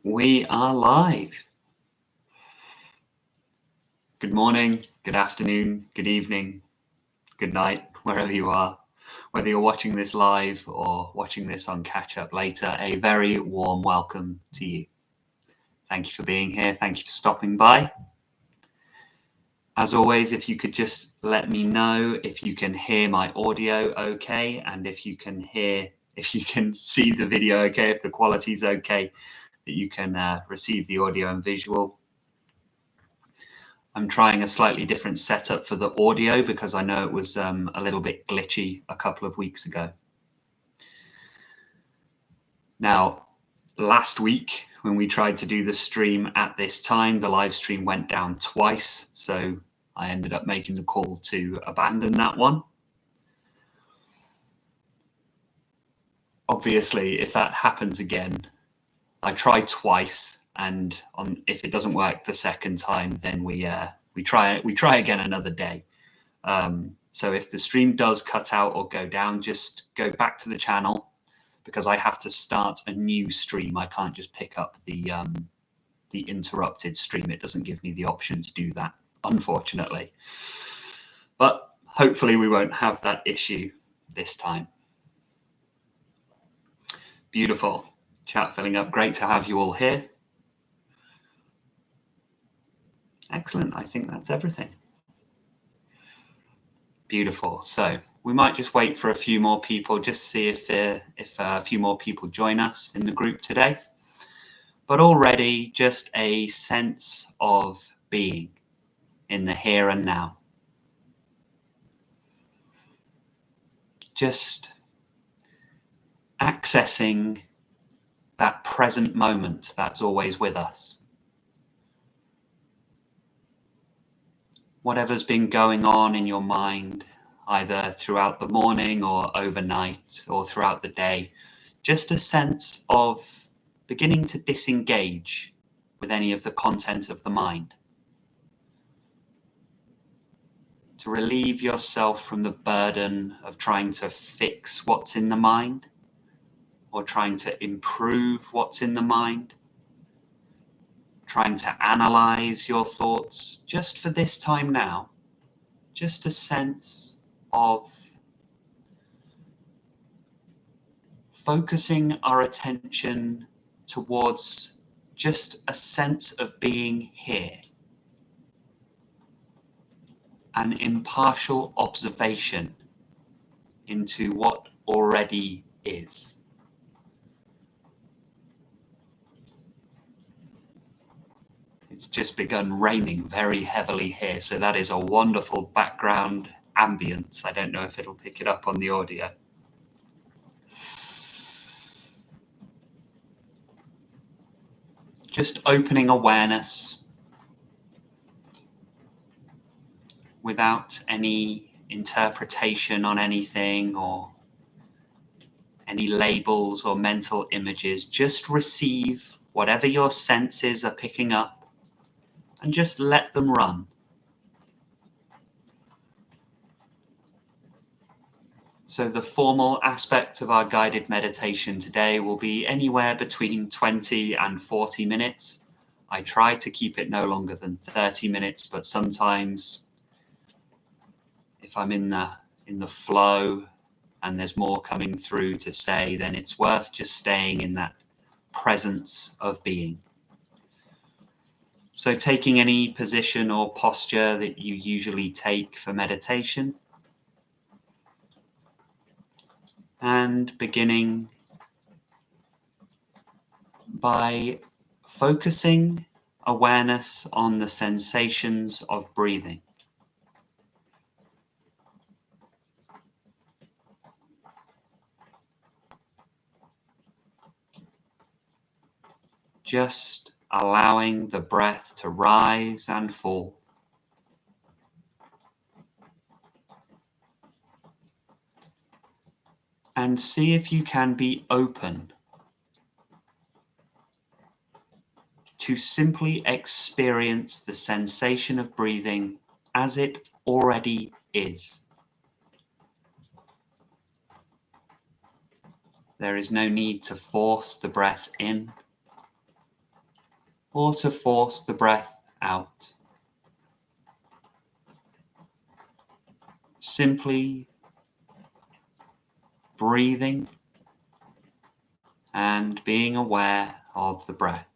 We are live. Good morning, good afternoon, good evening, good night, wherever you are. Whether you're watching this live or watching this on catch up later, a very warm welcome to you. Thank you for being here. Thank you for stopping by. As always, if you could just let me know if you can hear my audio okay, and if you can see the video okay, if the quality is okay, that you can receive the audio and visual. I'm trying a slightly different setup for the audio because I know it was a little bit glitchy a couple of weeks ago. Now, last week when we tried to do the stream at this time, the live stream went down twice, so I ended up making the call to abandon that one. Obviously, if that happens again, I try twice, and if it doesn't work the second time, then we try again another day. So if the stream does cut out or go down, just go back to the channel, because I have to start a new stream. I can't just pick up the interrupted stream. It doesn't give me the option to do that, unfortunately. But hopefully we won't have that issue this time. Beautiful. Chat filling up. Great to have you all here. Excellent. I think that's everything. Beautiful. So we might just wait for a few more people, just see if a few more people join us in the group today. But already just a sense of being in the here and now. Just accessing that present moment that's always with us. Whatever's been going on in your mind, either throughout the morning or overnight or throughout the day, just a sense of beginning to disengage with any of the content of the mind. To relieve yourself from the burden of trying to fix what's in the mind or trying to improve what's in the mind, trying to analyze your thoughts, just for this time now, just a sense of focusing our attention towards just a sense of being here, an impartial observation into what already is. It's just begun raining very heavily here, so that is a wonderful background ambience. I don't know if it'll pick it up on the audio. Just opening awareness without any interpretation on anything or any labels or mental images. Just receive whatever your senses are picking up and just let them run. So the formal aspect of our guided meditation today will be anywhere between 20 and 40 minutes. I try to keep it no longer than 30 minutes, but sometimes if I'm in the flow and there's more coming through to say, then it's worth just staying in that presence of being. So taking any position or posture that you usually take for meditation, and beginning by focusing awareness on the sensations of breathing. Just allowing the breath to rise and fall. And see if you can be open to simply experience the sensation of breathing as it already is. There is no need to force the breath in or to force the breath out. Simply breathing and being aware of the breath.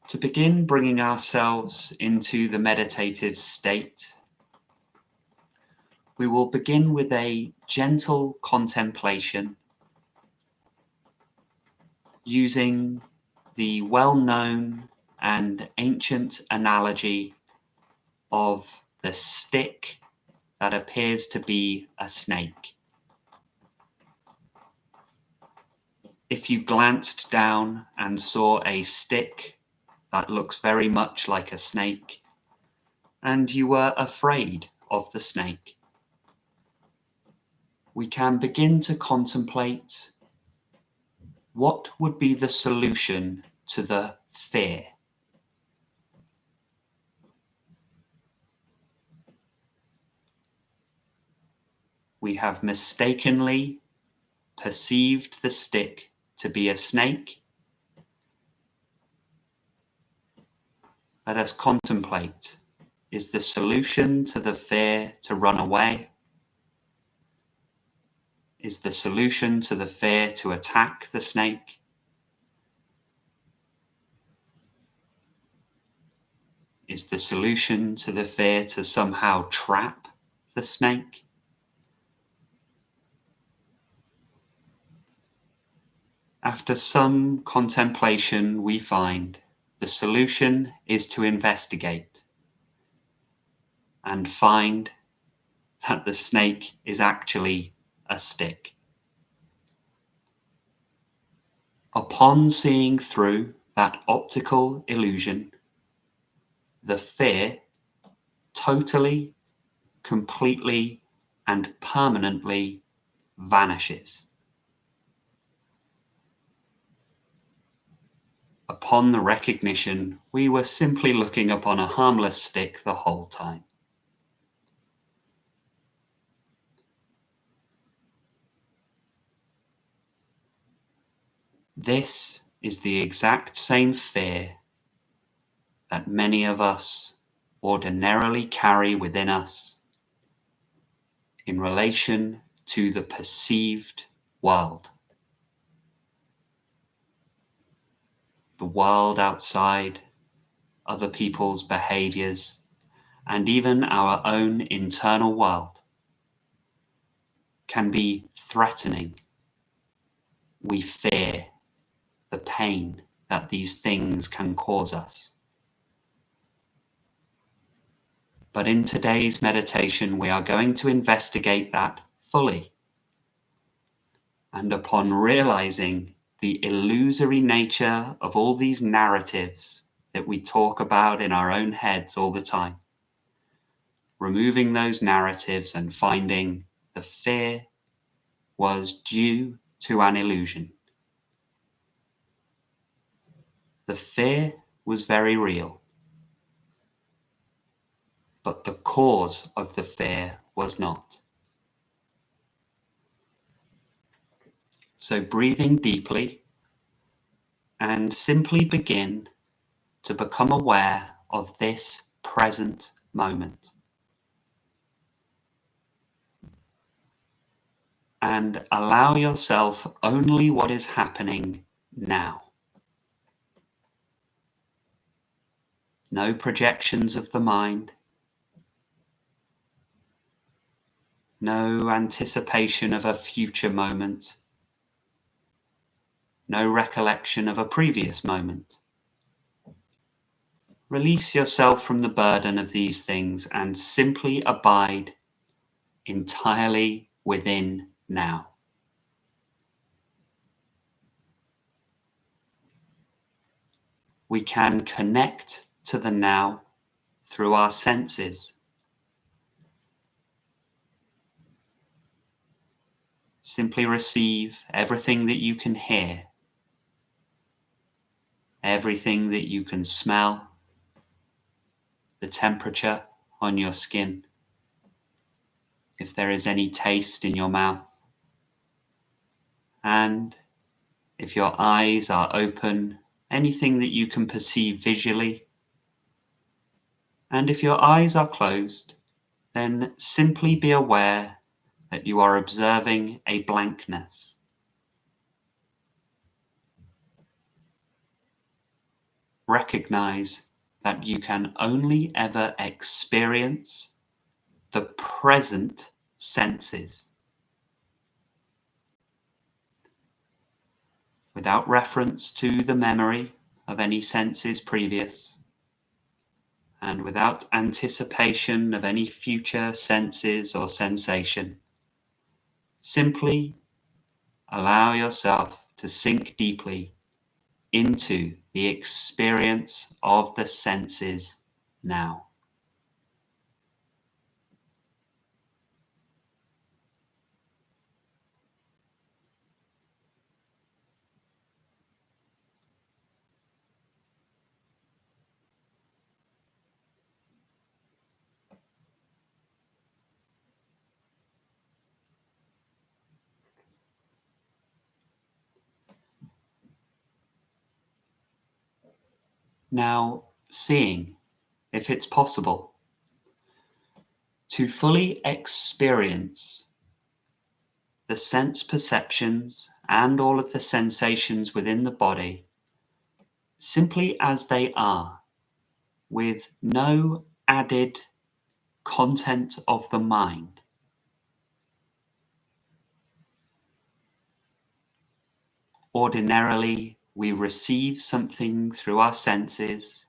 To begin bringing ourselves into the meditative state, we will begin with a gentle contemplation using the well-known and ancient analogy of the stick that appears to be a snake. If you glanced down and saw a stick that looks very much like a snake, and you were afraid of the snake, we can begin to contemplate what would be the solution to the fear. We have mistakenly perceived the stick to be a snake. Let us contemplate, is the solution to the fear to run away? Is the solution to the fear to attack the snake? Is the solution to the fear to somehow trap the snake? After some contemplation, we find the solution is to investigate and find that the snake is actually a stick. Upon seeing through that optical illusion, the fear totally, completely, and permanently vanishes. Upon the recognition, we were simply looking upon a harmless stick the whole time. This is the exact same fear that many of us ordinarily carry within us in relation to the perceived world. The world outside, other people's behaviors, and even our own internal world can be threatening. We fear the pain that these things can cause us. But in today's meditation, we are going to investigate that fully. And upon realizing the illusory nature of all these narratives that we talk about in our own heads all the time, removing those narratives and finding the fear was due to an illusion. The fear was very real, but the cause of the fear was not. So breathing deeply and simply begin to become aware of this present moment. And allow yourself only what is happening now. No projections of the mind. No anticipation of a future moment. No recollection of a previous moment. Release yourself from the burden of these things and simply abide entirely within now. we can connect to the now through our senses. Simply receive everything that you can hear, everything that you can smell, the temperature on your skin, if there is any taste in your mouth, and if your eyes are open, anything that you can perceive visually. And if your eyes are closed, then simply be aware that you are observing a blankness. Recognize that you can only ever experience the present senses, without reference to the memory of any senses previous, and without anticipation of any future senses or sensation. Simply allow yourself to sink deeply into the experience of the senses now. Now, seeing if it's possible to fully experience the sense perceptions and all of the sensations within the body simply as they are, with no added content of the mind. Ordinarily, we receive something through our senses,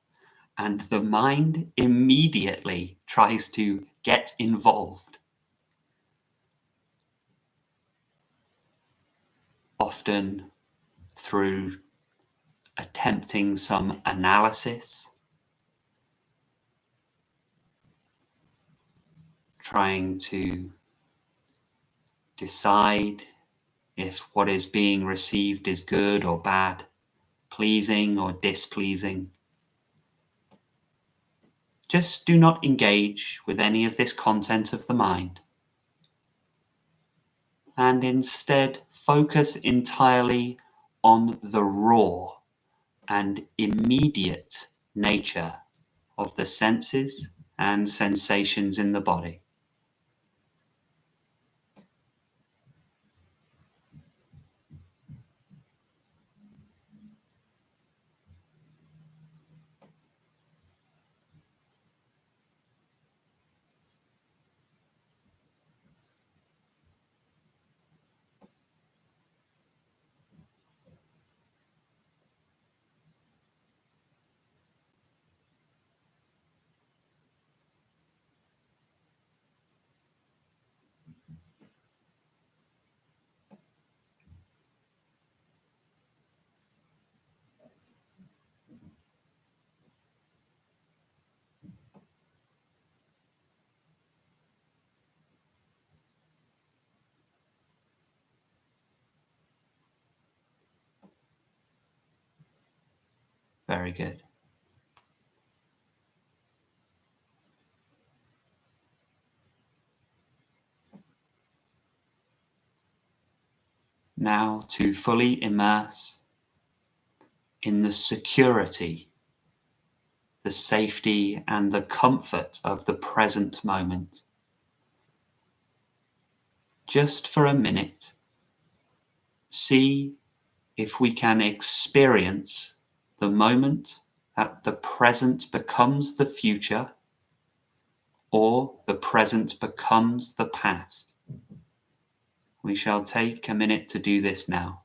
and the mind immediately tries to get involved. Often through attempting some analysis, trying to decide if what is being received is good or bad, pleasing or displeasing. Just do not engage with any of this content of the mind, and instead focus entirely on the raw and immediate nature of the senses and sensations in the body. Very good. Now to fully immerse in the security, the safety, and the comfort of the present moment. Just for a minute, see if we can experience the moment that the present becomes the future, or the present becomes the past. We shall take a minute to do this now.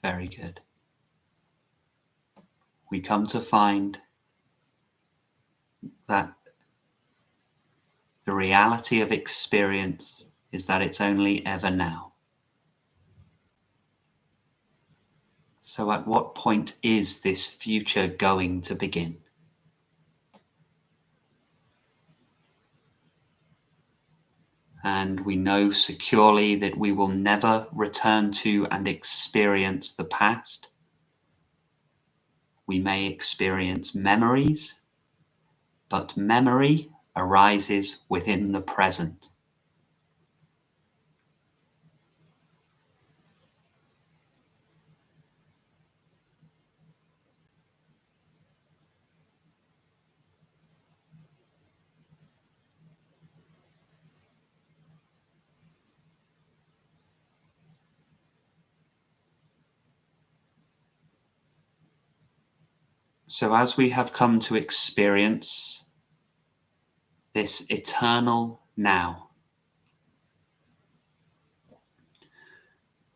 Very good. We come to find that the reality of experience is that it's only ever now. So at what point is this future going to begin? And we know securely that we will never return to and experience the past. We may experience memories, but memory arises within the present. So as we have come to experience this eternal now,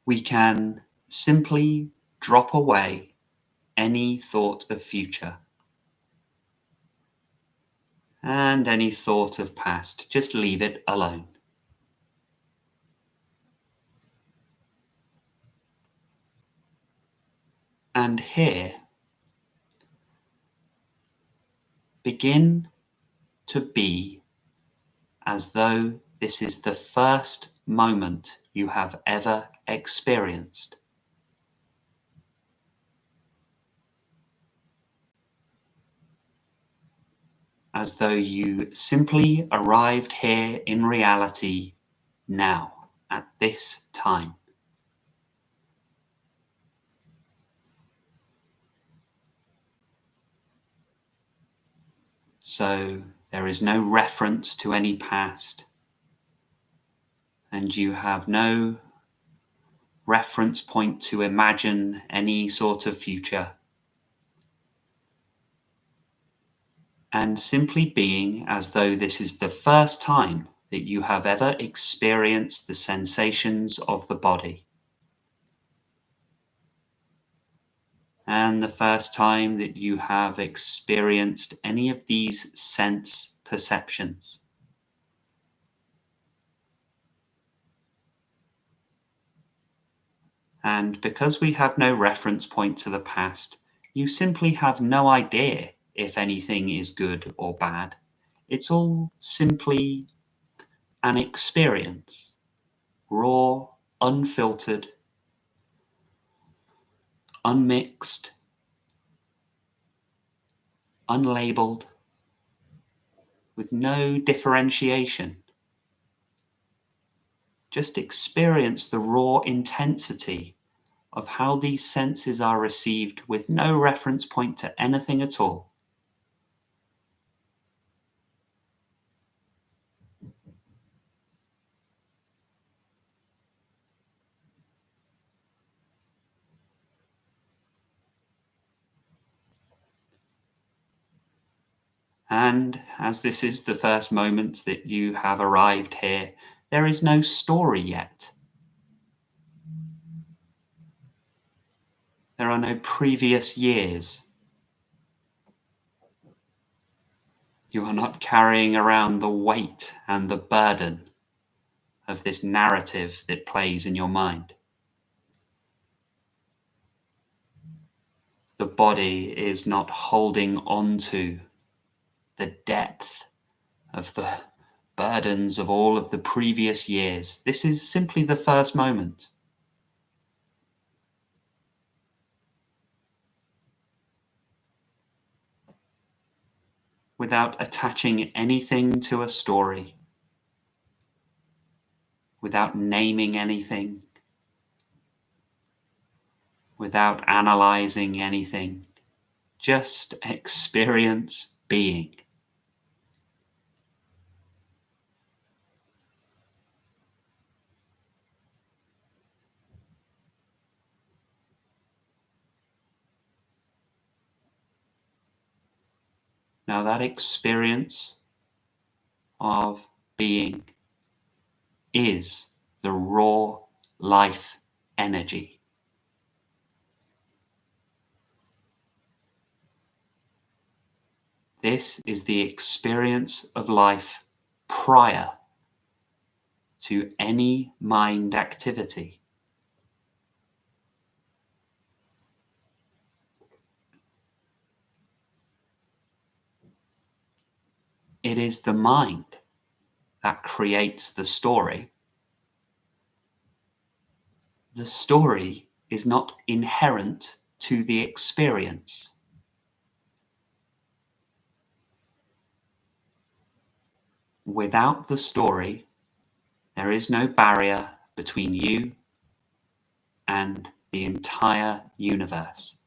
we can simply drop away any thought of future and any thought of past. Just leave it alone. And here, begin to be as though this is the first moment you have ever experienced. As though you simply arrived here in reality now, at this time. So there is no reference to any past, and you have no reference point to imagine any sort of future. And simply being as though this is the first time that you have ever experienced the sensations of the body. And the first time that you have experienced any of these sense perceptions. And because we have no reference point to the past, you simply have no idea if anything is good or bad. It's all simply an experience, raw, unfiltered, unmixed, unlabeled, with no differentiation. Just experience the raw intensity of how these senses are received with no reference point to anything at all. And as this is the first moment that you have arrived here, there is no story yet. There are no previous years. You are not carrying around the weight and the burden of this narrative that plays in your mind. The body is not holding on to the depth of the burdens of all of the previous years. This is simply the first moment. Without attaching anything to a story, without naming anything, without analyzing anything, just experience being. Now that experience of being is the raw life energy. This is the experience of life prior to any mind activity. It is the mind that creates the story. The story is not inherent to the experience. Without the story, there is no barrier between you and the entire universe.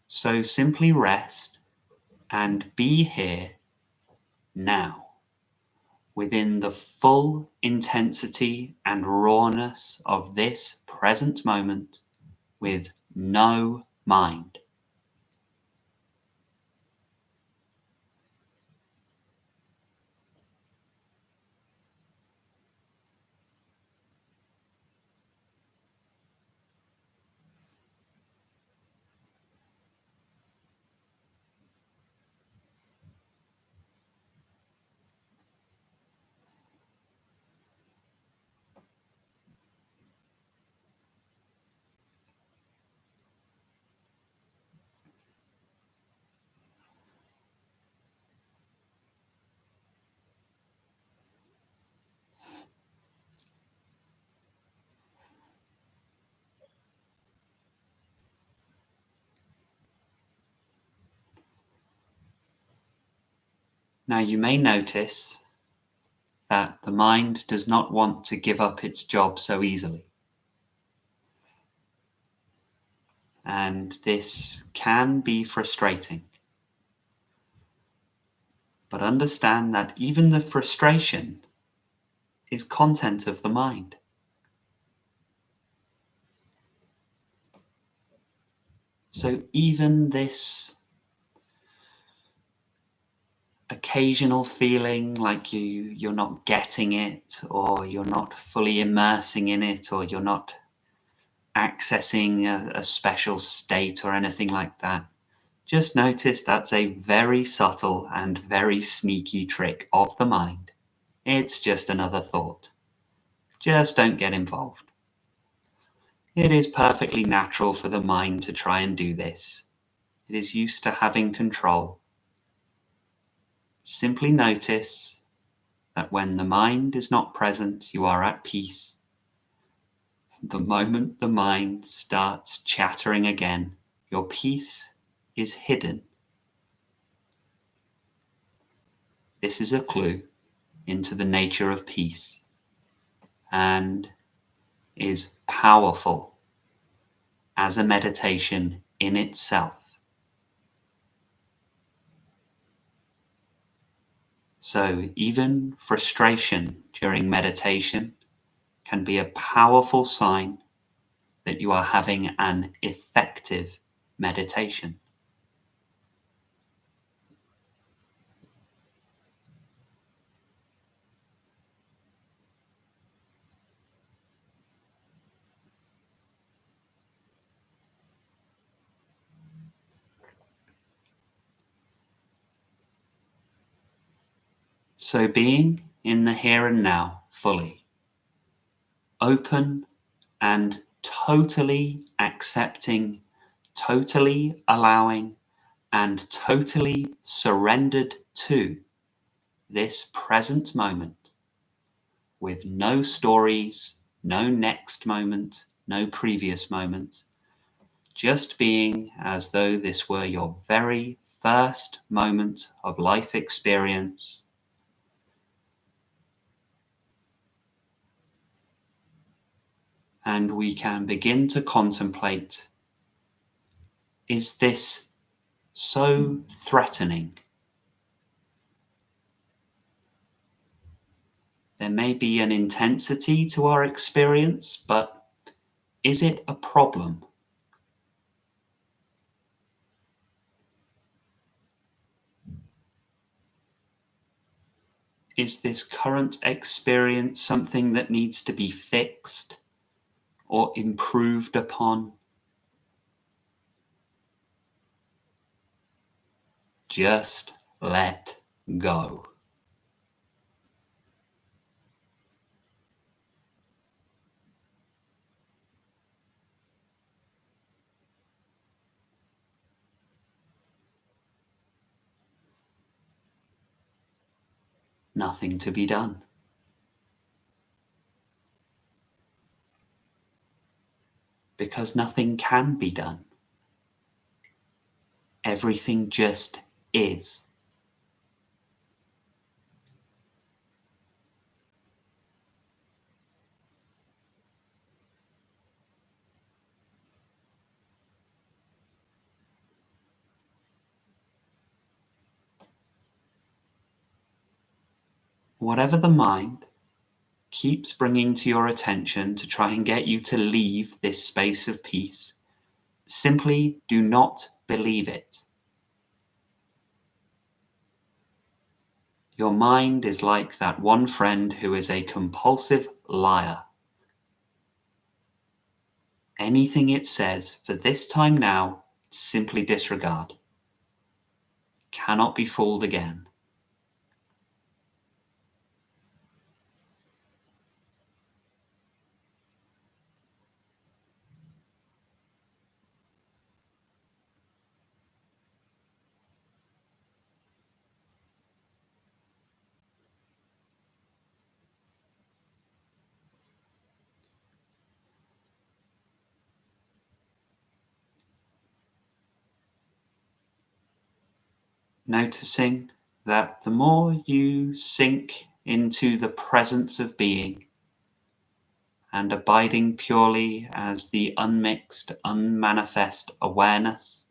So simply rest and be here now, within the full intensity and rawness of this present moment, with no mind. Now you may notice that the mind does not want to give up its job so easily. And this can be frustrating. But understand that even the frustration is content of the mind. So even this occasional feeling like you're not getting it, or you're not fully immersing in it, or you're not accessing a special state or anything like that, just notice that's a very subtle and very sneaky trick of the mind. It's just another thought. Just don't get involved. It is perfectly natural for the mind to try and do this. It is used to having control. Simply notice that when the mind is not present, you are at peace. The moment the mind starts chattering again, your peace is hidden. This is a clue into the nature of peace, and is powerful as a meditation in itself. So even frustration during meditation can be a powerful sign that you are having an effective meditation. So being in the here and now fully, open and totally accepting, totally allowing, and totally surrendered to this present moment, with no stories, no next moment, no previous moment, just being as though this were your very first moment of life experience. And we can begin to contemplate, is this so threatening? There may be an intensity to our experience, but is it a problem? Is this current experience something that needs to be fixed or improved upon? Just let go. Nothing to be done. Because nothing can be done. Everything just is. Whatever the mind keeps bringing to your attention to try and get you to leave this space of peace, simply do not believe it. Your mind is like that one friend who is a compulsive liar. Anything it says for this time now, simply disregard. Cannot be fooled again. Noticing that the more you sink into the presence of being and abiding purely as the unmixed, unmanifest awareness,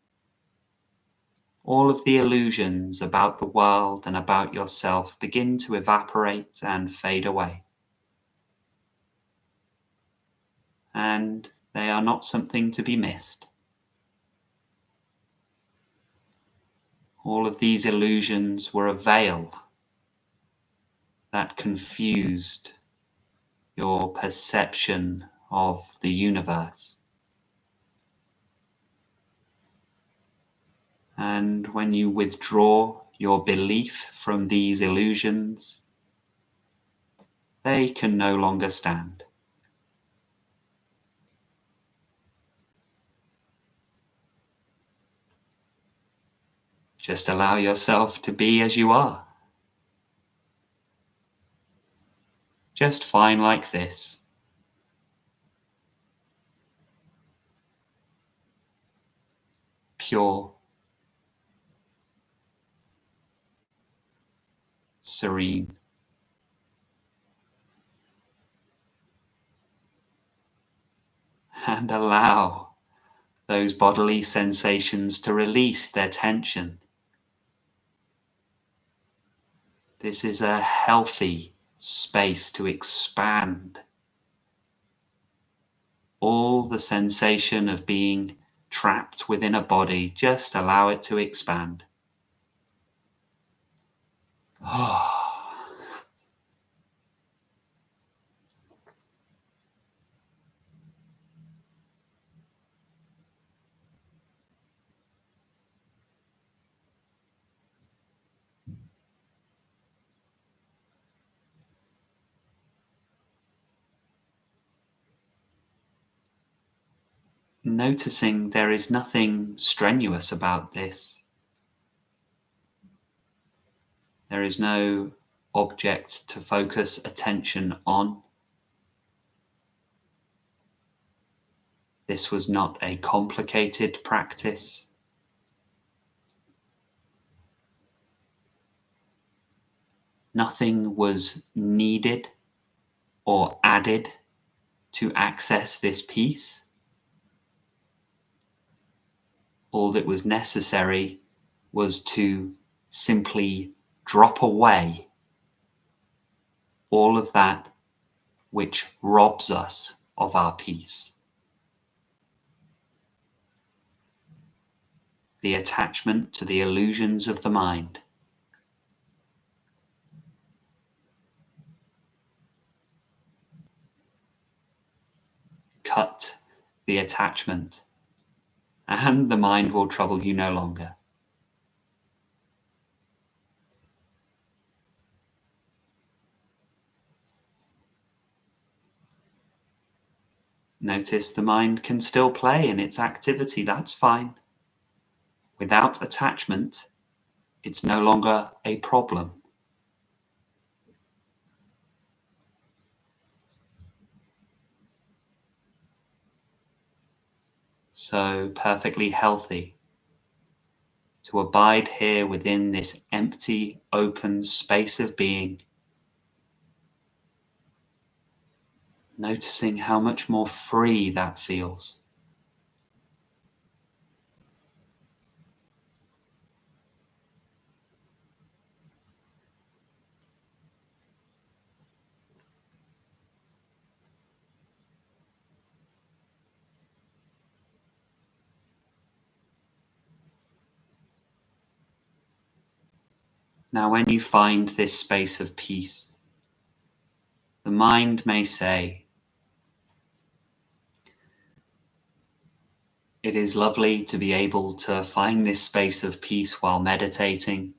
all of the illusions about the world and about yourself begin to evaporate and fade away. And they are not something to be missed. All of these illusions were a veil that confused your perception of the universe. And when you withdraw your belief from these illusions, they can no longer stand. Just allow yourself to be as you are. Just fine like this. Pure, serene, and allow those bodily sensations to release their tension. This is a healthy space to expand. All the sensation of being trapped within a body, just allow it to expand. Noticing there is nothing strenuous about this. There is no object to focus attention on. This was not a complicated practice. Nothing was needed or added to access this peace. All that was necessary was to simply drop away all of that which robs us of our peace. The attachment to the illusions of the mind. cut the attachment, and the mind will trouble you no longer. Notice the mind can still play in its activity, that's fine. Without attachment, it's no longer a problem. So perfectly healthy to abide here within this empty, open space of being, noticing how much more free that feels. Now, when you find this space of peace, the mind may say, "It is lovely to be able to find this space of peace while meditating,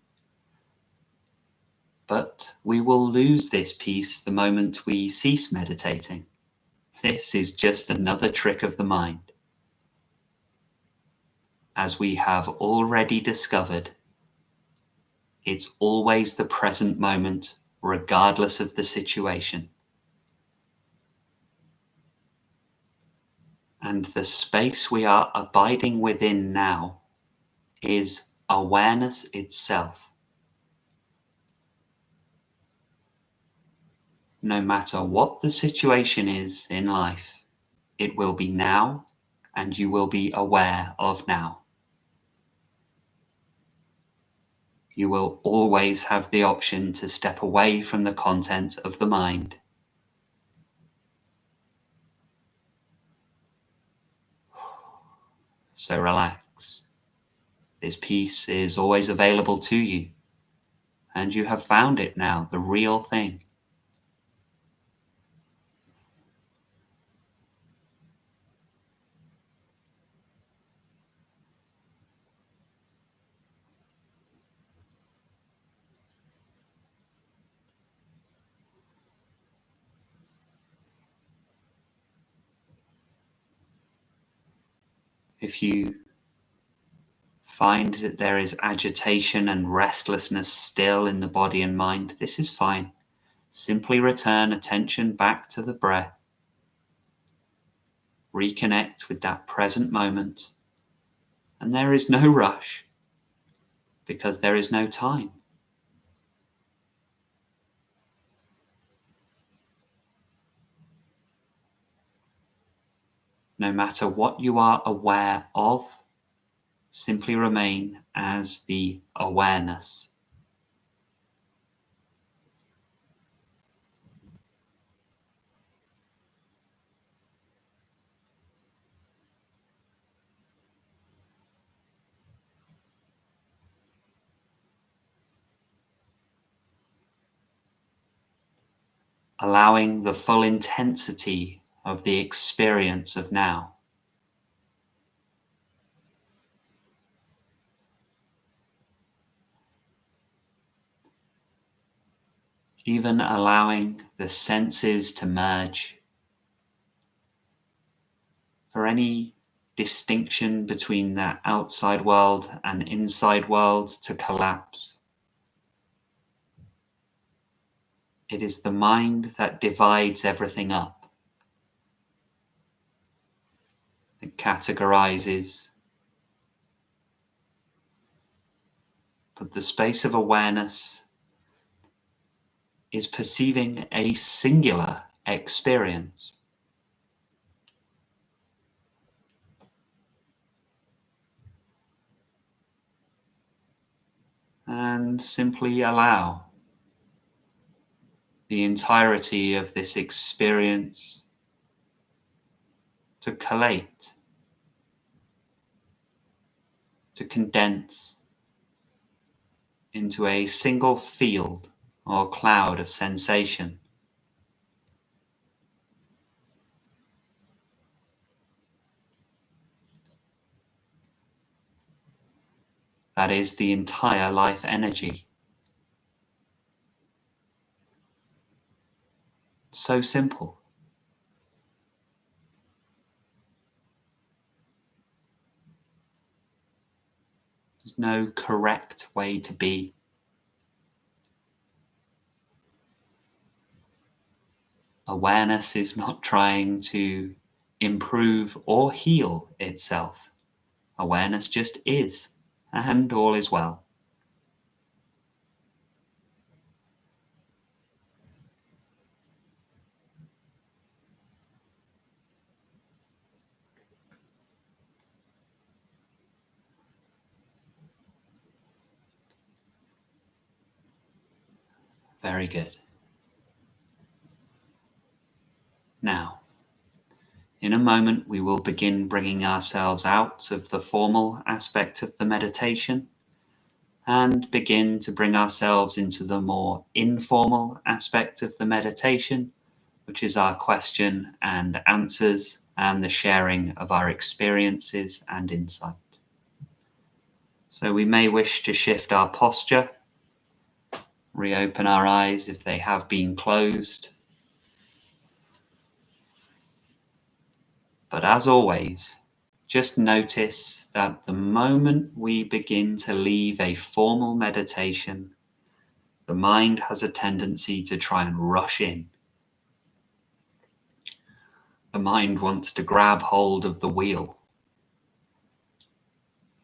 but we will lose this peace the moment we cease meditating. This is just another trick of the mind." As we have already discovered, it's always the present moment, regardless of the situation. And the space we are abiding within now is awareness itself. No matter what the situation is in life, it will be now, and you will be aware of now. You will always have the option to step away from the content of the mind. So relax. This peace is always available to you, and you have found it now, the real thing. If you find that there is agitation and restlessness still in the body and mind, this is fine. Simply return attention back to the breath. Reconnect with that present moment. And there is no rush, because there is no time. No matter what you are aware of, simply remain as the awareness. Allowing the full intensity of the experience of now. Even allowing the senses to merge. For any distinction between the outside world and inside world to collapse. It is the mind that divides everything up, that categorizes. But the space of awareness is perceiving a singular experience. And simply allow the entirety of this experience to collate, to condense into a single field or cloud of sensation. That is the entire life energy. So simple. There's no correct way to be. Awareness is not trying to improve or heal itself. Awareness just is, and all is well. Very good. Now, in a moment, we will begin bringing ourselves out of the formal aspect of the meditation and begin to bring ourselves into the more informal aspect of the meditation, which is our question and answers and the sharing of our experiences and insight. So we may wish to shift our posture, reopen our eyes if they have been closed. But as always, just notice that the moment we begin to leave a formal meditation, the mind has a tendency to try and rush in. The mind wants to grab hold of the wheel.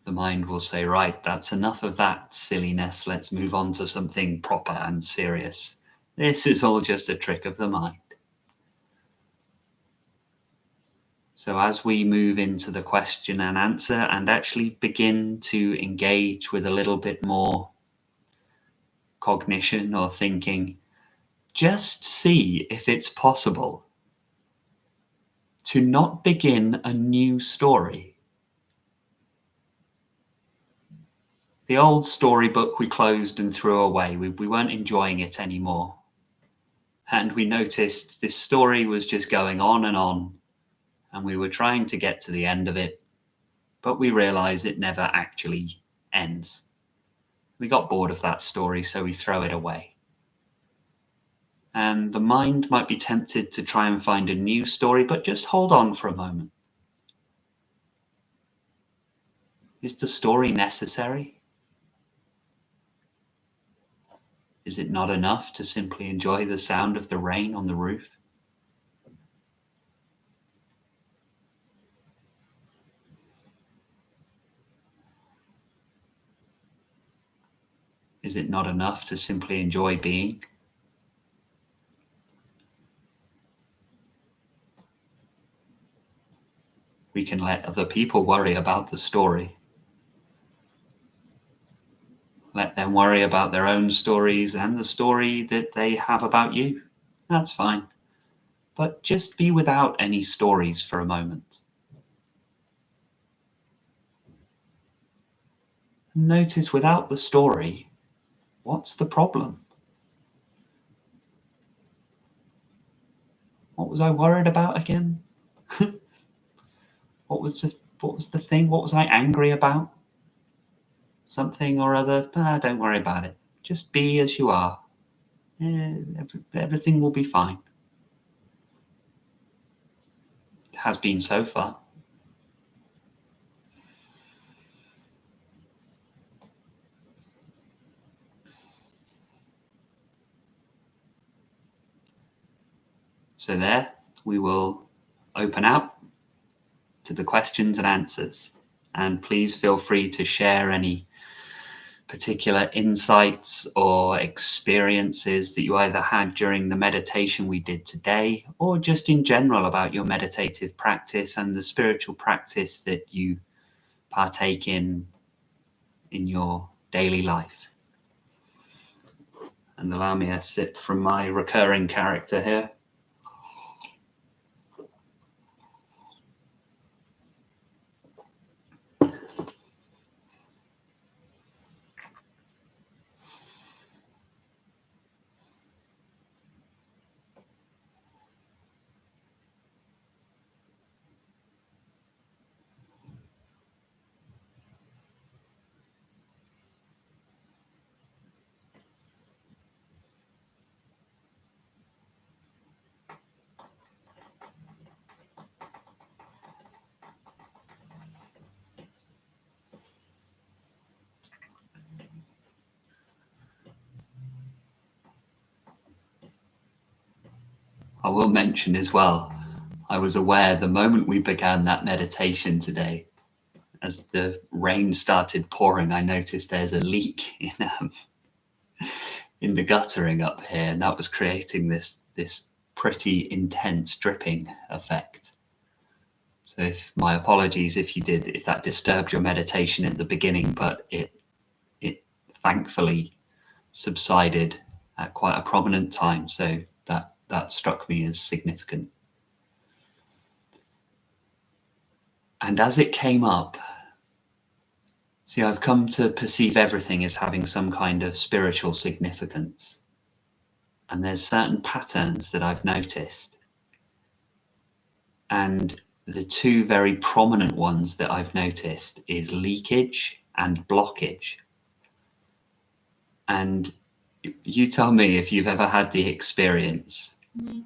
The mind will say, right, that's enough of that silliness. Let's move on to something proper and serious. This is all just a trick of the mind. So as we move into the question and answer and actually begin to engage with a little bit more cognition or thinking, just see if it's possible to not begin a new story. The old storybook we closed and threw away. We weren't enjoying it anymore. And we noticed this story was just going on, and we were trying to get to the end of it, but we realized it never actually ends. We got bored of that story, so we throw it away. And the mind might be tempted to try and find a new story, but just hold on for a moment. Is the story necessary? Is it not enough to simply enjoy the sound of the rain on the roof? Is it not enough to simply enjoy being? We can let other people worry about the story. Let them worry about their own stories and the story that they have about you. That's fine. But just be without any stories for a moment. Notice without the story, what's the problem? What was I worried about again? What was the thing? What was I angry about? Something or other? Don't worry about it. Just be as you are. Everything will be fine. It has been so far. So there, we will open out to the questions and answers. And please feel free to share any particular insights or experiences that you either had during the meditation we did today, or just in general about your meditative practice and the spiritual practice that you partake in your daily life. And allow me a sip from my recurring character here. I will mention as well, I was aware the moment we began that meditation today, as the rain started pouring, I noticed there's a leak in the guttering up here, and that was creating this pretty intense dripping effect. So if my apologies if that disturbed your meditation at the beginning, but it thankfully subsided at quite a prominent time, so that struck me as significant. And as it came up, see, I've come to perceive everything as having some kind of spiritual significance. And there's certain patterns that I've noticed. And the two very prominent ones that I've noticed is leakage and blockage. And you tell me if you've ever had the experience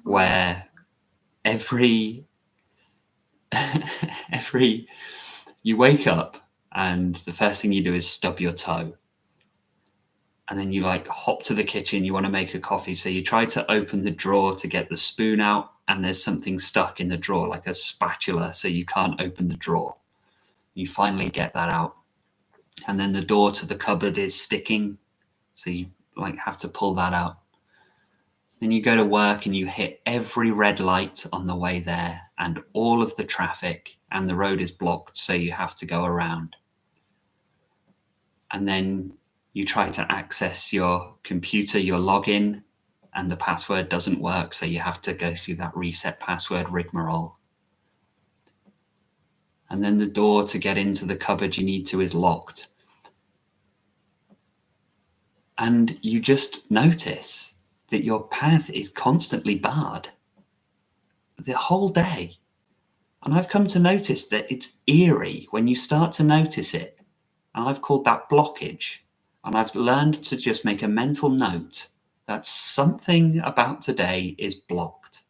where every you wake up and the first thing you do is stub your toe, and then you like hop to the kitchen, you want to make a coffee, so you try to open the drawer to get the spoon out, and there's something stuck in the drawer like a spatula, so you can't open the drawer. You finally get that out, and then the door to the cupboard is sticking, so you like have to pull that out. Then you go to work and you hit every red light on the way there and all of the traffic, and the road is blocked, so you have to go around. And then you try to access your computer, your login, and the password doesn't work, so you have to go through that reset password rigmarole. And then the door to get into the cupboard you need to is locked. And you just notice that your path is constantly barred the whole day. And I've come to notice that it's eerie when you start to notice it. And I've called that blockage. And I've learned to just make a mental note that something about today is blocked.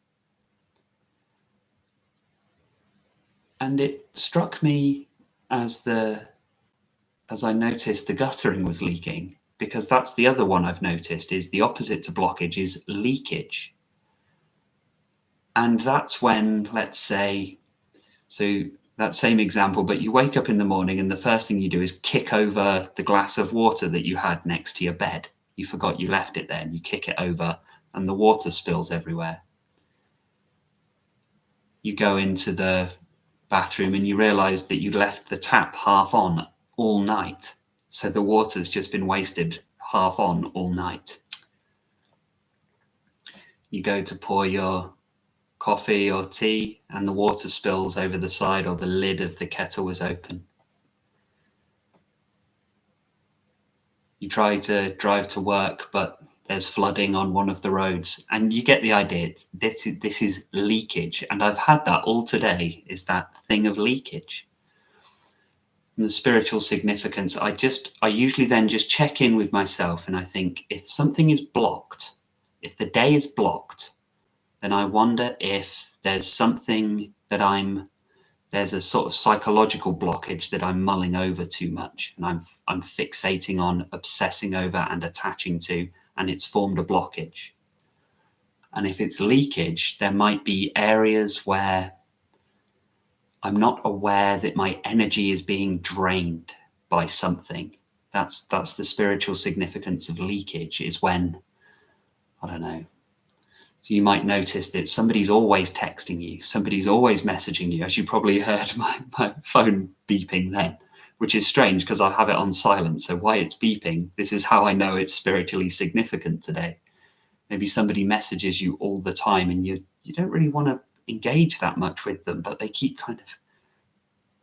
And it struck me as I noticed the guttering was leaking, because that's the other one I've noticed is the opposite to blockage is leakage. And that's when, let's say, so that same example, but you wake up in the morning and the first thing you do is kick over the glass of water that you had next to your bed. You forgot you left it there, and you kick it over and the water spills everywhere. You go into the bathroom and you realize that you left the tap half on all night. So the water's just been wasted half on all night. You go to pour your coffee or tea and the water spills over the side, or the lid of the kettle was open. You try to drive to work, but there's flooding on one of the roads, and you get the idea. This is leakage, and I've had that all today, is that thing of leakage. And the spiritual significance, I usually then just check in with myself, and I think if something is blocked, if the day is blocked, then I wonder if there's something that there's a sort of psychological blockage that I'm mulling over too much, and I'm fixating on, obsessing over and attaching to, and it's formed a blockage. And if it's leakage, there might be areas where I'm not aware that my energy is being drained by something. That's the spiritual significance of leakage, is when, I don't know. So you might notice that somebody's always texting you, somebody's always messaging you, as you probably heard my phone beeping then, which is strange because I have it on silent. So why it's beeping, this is how I know it's spiritually significant today. Maybe somebody messages you all the time and you don't really want to engage that much with them, but they keep kind of,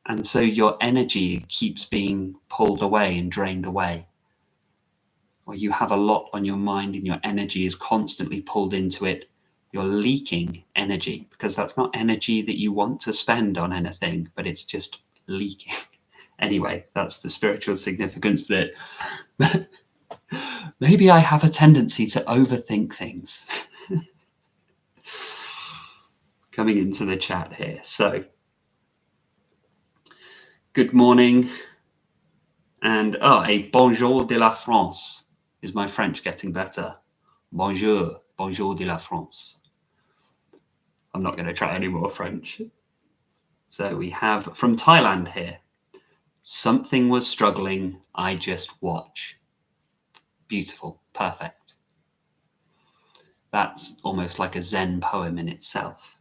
and so your energy keeps being pulled away and drained away. Or you have a lot on your mind and your energy is constantly pulled into it. You're leaking energy, because that's not energy that you want to spend on anything, but it's just leaking. Anyway, that's the spiritual significance, that maybe I have a tendency to overthink things. Coming into the chat here. So, good morning. And a bonjour de la France. Is my French getting better? Bonjour de la France. I'm not going to try any more French. So we have from Thailand here. Something was struggling, I just watch. Beautiful, perfect. That's almost like a Zen poem in itself.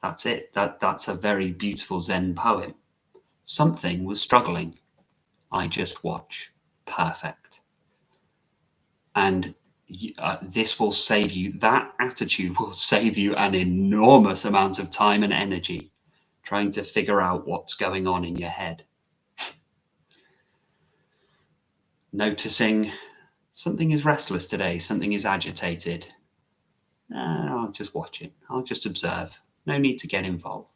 That's it. That's a very beautiful Zen poem. Something was struggling, I just watch. Perfect. And this will save you, that attitude will save you an enormous amount of time and energy trying to figure out what's going on in your head. Noticing something is restless today, something is agitated. I'll just watch it. I'll just observe. No need to get involved.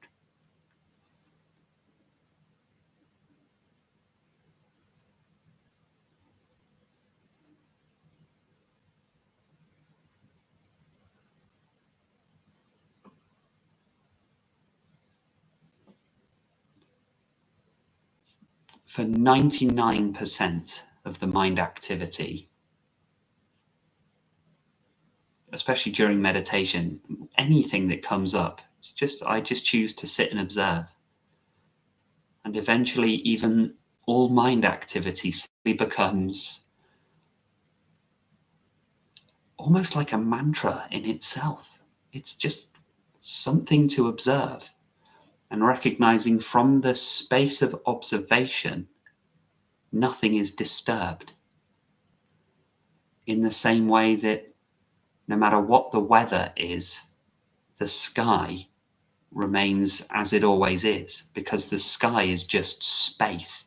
For 99% of the mind activity, especially during meditation, anything that comes up, I just choose to sit and observe. And eventually even all mind activity becomes almost like a mantra in itself. It's just something to observe, and recognizing from the space of observation, nothing is disturbed. In the same way that no matter what the weather is, the sky remains as it always is, because the sky is just space.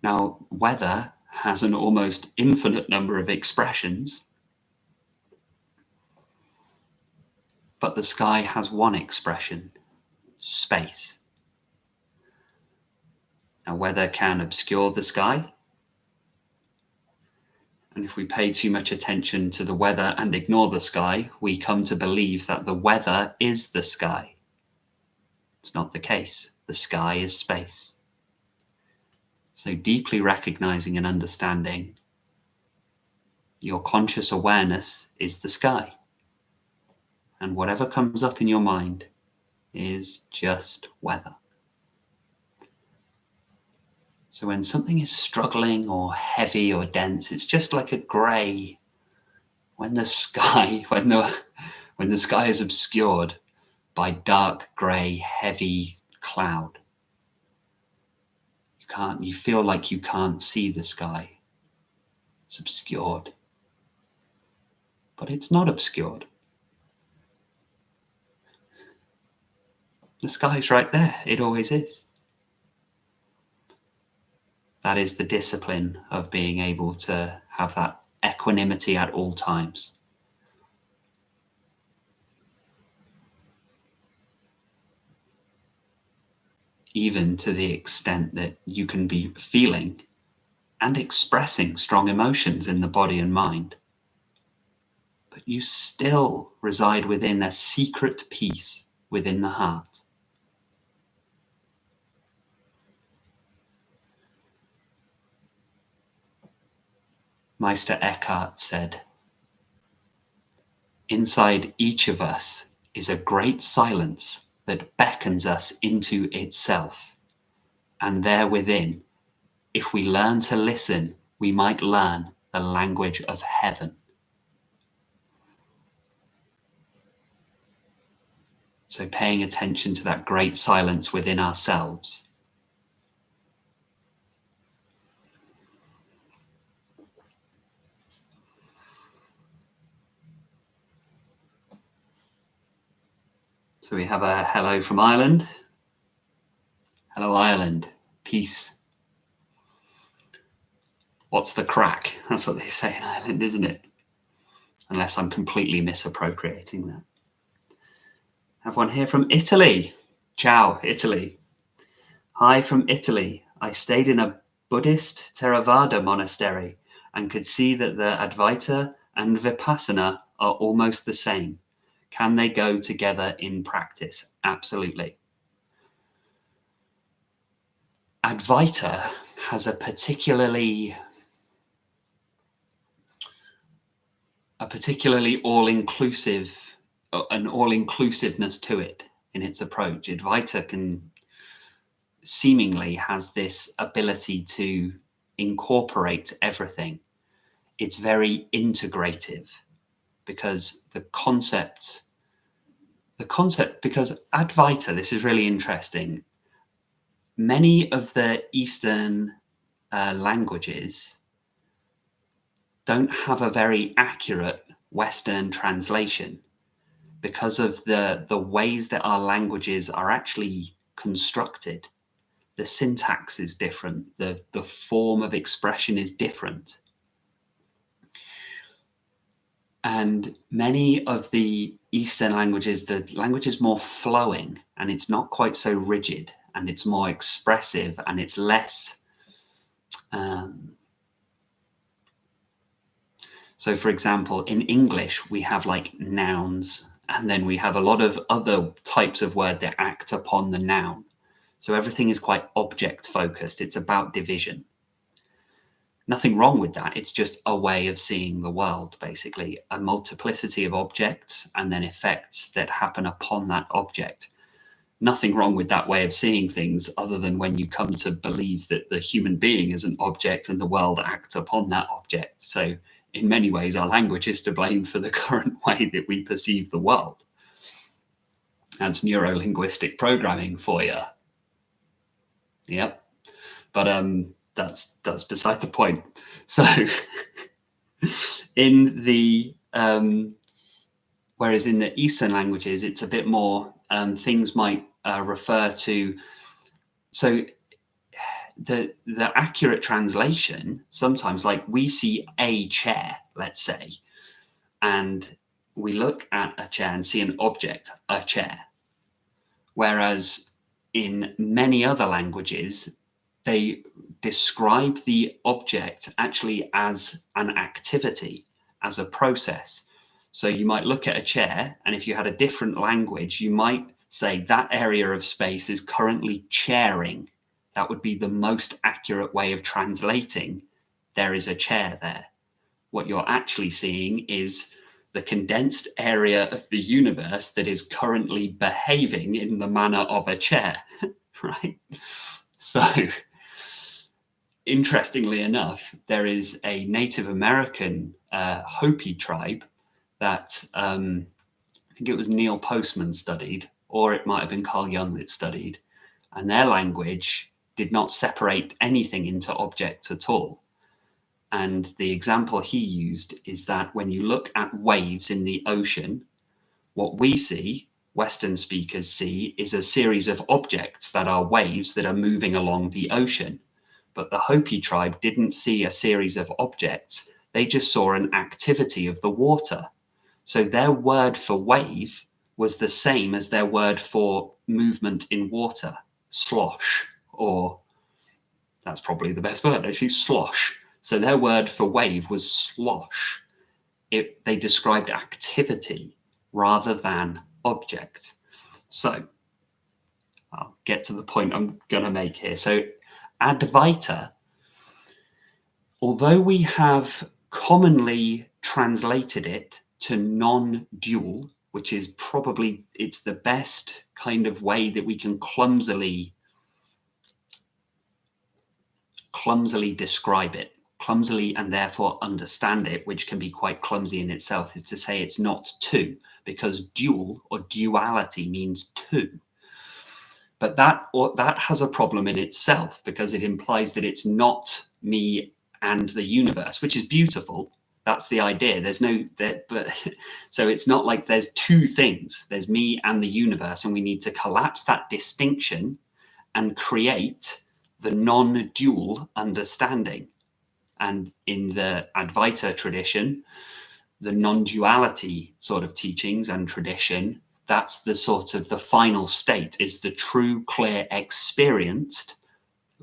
Now, weather has an almost infinite number of expressions, but the sky has one expression: space. Now, weather can obscure the sky, and if we pay too much attention to the weather and ignore the sky, we come to believe that the weather is the sky. It's not the case. The sky is space. So deeply recognizing and understanding your conscious awareness is the sky. And whatever comes up in your mind is just weather. So when something is struggling or heavy or dense, it's just like a grey. When the sky is obscured by dark grey, heavy cloud, you feel like you can't see the sky. It's obscured. But it's not obscured. The sky's right there. It always is. That is the discipline of being able to have that equanimity at all times. Even to the extent that you can be feeling and expressing strong emotions in the body and mind, but you still reside within a secret peace within the heart. Meister Eckhart said, "Inside each of us is a great silence that beckons us into itself, and there within, if we learn to listen, we might learn the language of heaven." So paying attention to that great silence within ourselves. So we have a hello from Ireland. Hello, Ireland. Peace. What's the crack? That's what they say in Ireland, isn't it? Unless I'm completely misappropriating that. Have one here from Italy. Ciao, Italy. Hi from Italy. I stayed in a Buddhist Theravada monastery and could see that the Advaita and Vipassana are almost the same. Can they go together in practice? Absolutely. Advaita has a particularly particularly all-inclusive, an all-inclusiveness to it in its approach. Advaita seemingly has this ability to incorporate everything. It's very integrative, because the concept, because Advaita, this is really interesting, many of the Eastern languages don't have a very accurate Western translation because of the ways that our languages are actually constructed. The syntax is different, the form of expression is different. And many of the Eastern languages, the language is more flowing and it's not quite so rigid, and it's more expressive, and it's less. So for example, in English, we have like nouns, and then we have a lot of other types of word that act upon the noun. So everything is quite object focused. It's about division. Nothing wrong with that. It's just a way of seeing the world, basically, a multiplicity of objects and then effects that happen upon that object. Nothing wrong with that way of seeing things, other than when you come to believe that the human being is an object and the world acts upon that object. So in many ways, our language is to blame for the current way that we perceive the world. That's neuro-linguistic programming for you. Yep. But that's beside the point. So in the whereas in the Eastern languages, it's a bit more, things might refer to, so the accurate translation, sometimes, like, we see a chair, let's say, and we look at a chair and see an object, a chair. Whereas in many other languages, they describe the object actually as an activity, as a process. So you might look at a chair, and if you had a different language, you might say that area of space is currently chairing. That would be the most accurate way of translating there is a chair there. What you're actually seeing is the condensed area of the universe that is currently behaving in the manner of a chair, right? So interestingly enough, there is a Native American Hopi tribe that I think it was Neil Postman studied, or it might have been Carl Jung that studied, and their language did not separate anything into objects at all. And the example he used is that when you look at waves in the ocean, what we see, Western speakers see, is a series of objects that are waves that are moving along the ocean. But the Hopi tribe didn't see a series of objects. They just saw an activity of the water. So their word for wave was the same as their word for movement in water, slosh, or that's probably the best word, actually, slosh. So their word for wave was slosh. They described activity rather than object. So I'll get to the point I'm going to make here. So Advaita, although we have commonly translated it to non-dual, which is probably, it's the best kind of way that we can clumsily describe it, clumsily, and therefore understand it, which can be quite clumsy in itself, is to say it's not two, because dual or duality means two. But that has a problem in itself, because it implies that it's not me and the universe, which is beautiful. That's the idea. There's no, but so it's not like there's two things. There's me and the universe, and we need to collapse that distinction and create the non-dual understanding. And in the Advaita tradition, the non-duality sort of teachings and tradition, that's the sort of the final state, is the true, clear, experienced,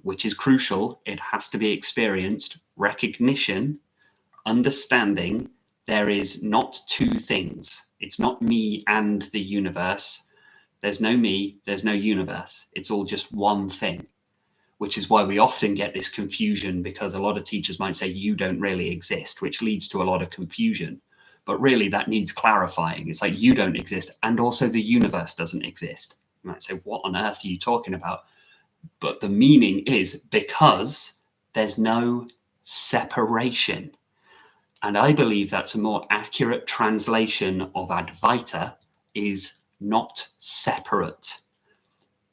which is crucial. It has to be experienced, recognition, understanding there is not two things. It's not me and the universe. There's no me, there's no universe. It's all just one thing, which is why we often get this confusion, because a lot of teachers might say you don't really exist, which leads to a lot of confusion. but really that needs clarifying. It's like you don't exist, and also the universe doesn't exist. You might say, what on earth are you talking about? But the meaning is because there's no separation. And I believe that's a more accurate translation of Advaita is not separate.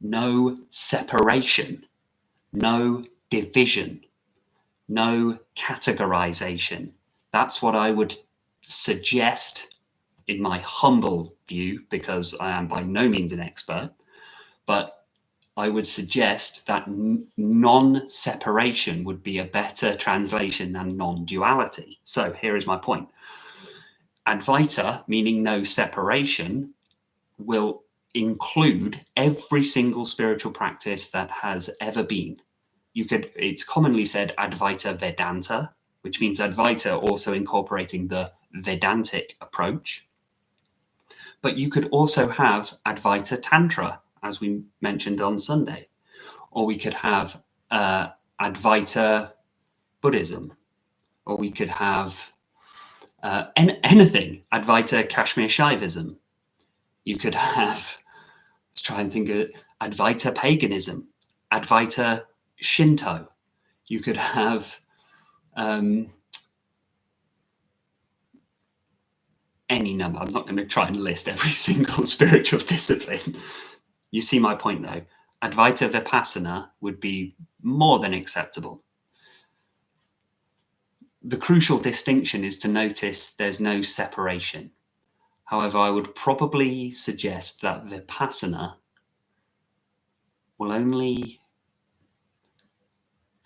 No separation, no division, no categorization. That's what I would suggest in my humble view, because I am by no means an expert, but I would suggest that non-separation would be a better translation than non-duality. So here is my point. Advaita, meaning no separation, will include every single spiritual practice that has ever been. It's commonly said Advaita Vedanta, which means Advaita also incorporating the Vedantic approach. But you could also have Advaita Tantra, as we mentioned on Sunday, or we could have Advaita Buddhism, or we could have anything, Advaita Kashmir Shaivism. You could have, let's try and think of Advaita paganism, Advaita Shinto. You could have any number. I'm not going to try and list every single spiritual discipline. You see my point though. Advaita Vipassana would be more than acceptable. The crucial distinction is to notice there's no separation. However, I would probably suggest that Vipassana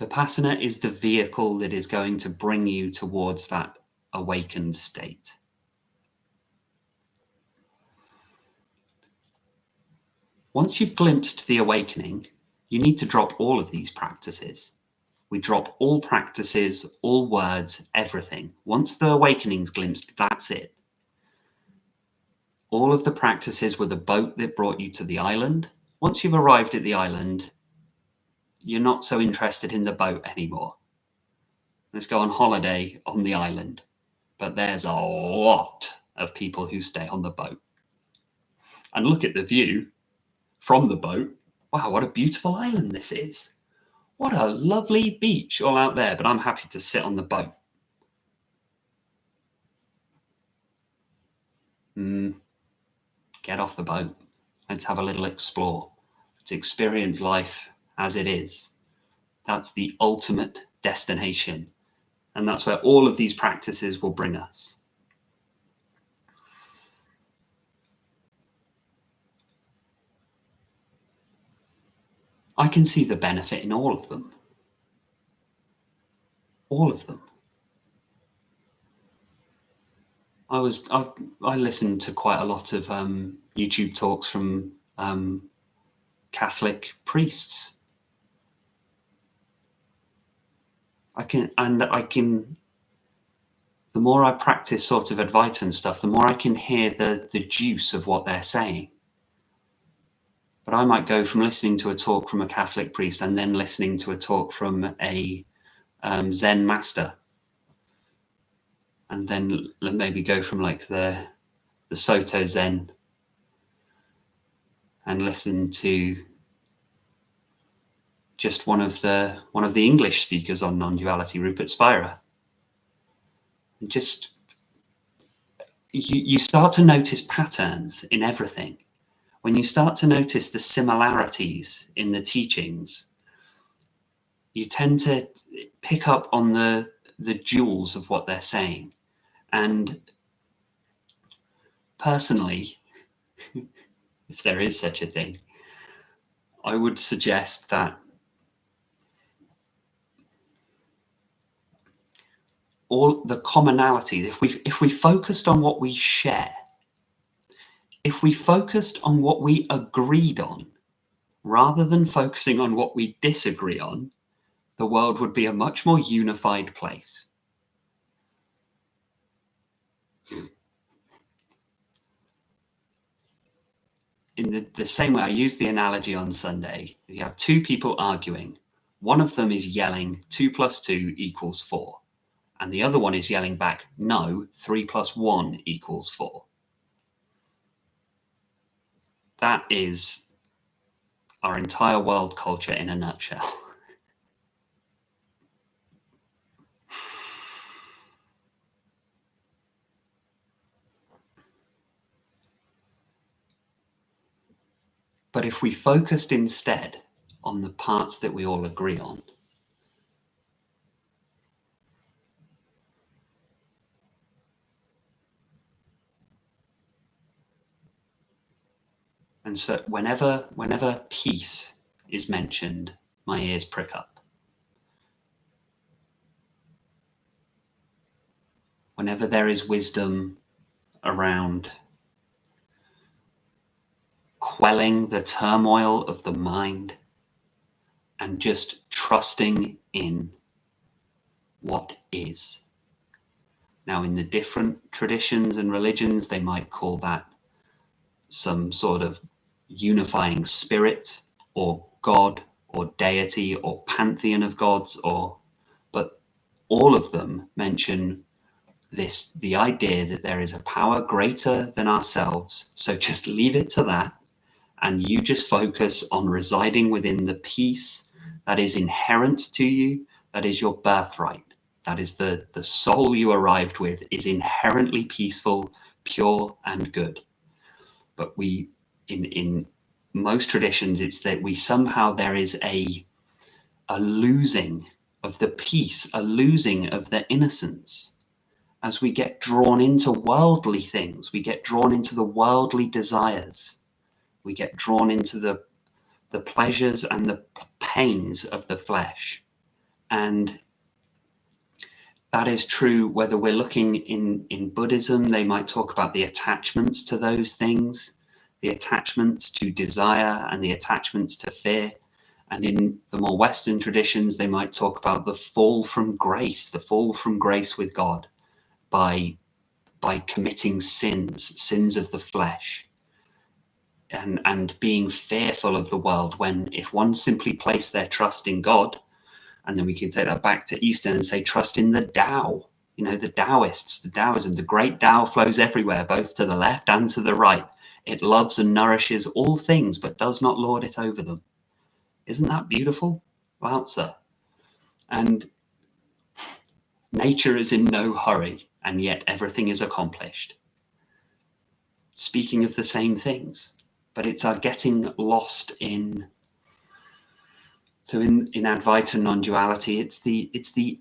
Vipassana is the vehicle that is going to bring you towards that awakened state. Once you've glimpsed the awakening, you need to drop all of these practices. We drop all practices, all words, everything. Once the awakening's glimpsed, that's it. All of the practices were the boat that brought you to the island. Once you've arrived at the island, you're not so interested in the boat anymore. Let's go on holiday on the island. But there's a lot of people who stay on the boat. And look at the view from the boat. Wow, what a beautiful island this is. What a lovely beach all out there, but I'm happy to sit on the boat. Get off the boat. Let's have a little explore. Let's experience life as it is. That's the ultimate destination. And that's where all of these practices will bring us. I can see the benefit in all of them. All of them. I listened to quite a lot of YouTube talks from Catholic priests. The more I practice sort of Advaita and stuff, the more I can hear the juice of what they're saying. But I might go from listening to a talk from a Catholic priest and then listening to a talk from a Zen master, and then maybe go from like the Soto Zen and listen to just one of the English speakers on non-duality, Rupert Spira. And just you start to notice patterns in everything. When you start to notice the similarities in the teachings, you tend to pick up on the jewels of what they're saying. And personally, if there is such a thing, I would suggest that all the commonality, if we focused on what we share, if we focused on what we agreed on, rather than focusing on what we disagree on, the world would be a much more unified place. In the same way, I used the analogy on Sunday. You have two people arguing. One of them is yelling 2 + 2 = 4. and the other one is yelling back, no, 3 + 1 = 4. That is our entire world culture in a nutshell. But if we focused instead on the parts that we all agree on, and so whenever peace is mentioned, my ears prick up. Whenever there is wisdom around quelling the turmoil of the mind and just trusting in what is. Now, in the different traditions and religions, they might call that some sort of unifying spirit or God or deity or pantheon of gods, but all of them mention the idea that there is a power greater than ourselves. So just leave it to that, and you just focus on residing within the peace that is inherent to you, that is your birthright. That is the soul you arrived with is inherently peaceful, pure, and good. But in most traditions, it's that there is a losing of the peace, a losing of the innocence. As we get drawn into worldly things, we get drawn into the worldly desires, we get drawn into the pleasures and the pains of the flesh. And that is true whether we're looking in Buddhism. They might talk about the attachments to those things, the attachments to desire and the attachments to fear. And in the more Western traditions, they might talk about the fall from grace with God by committing sins of the flesh, and being fearful of the world, when if one simply placed their trust in God, and then we can take that back to Eastern and say trust in the Tao, the Taoists, the Taoism, the great Tao flows everywhere, both to the left and to the right. It loves and nourishes all things, but does not lord it over them. Isn't that beautiful? Wowza. And nature is in no hurry, and yet everything is accomplished. Speaking of the same things, but it's our getting lost in. So in Advaita non-duality, it's the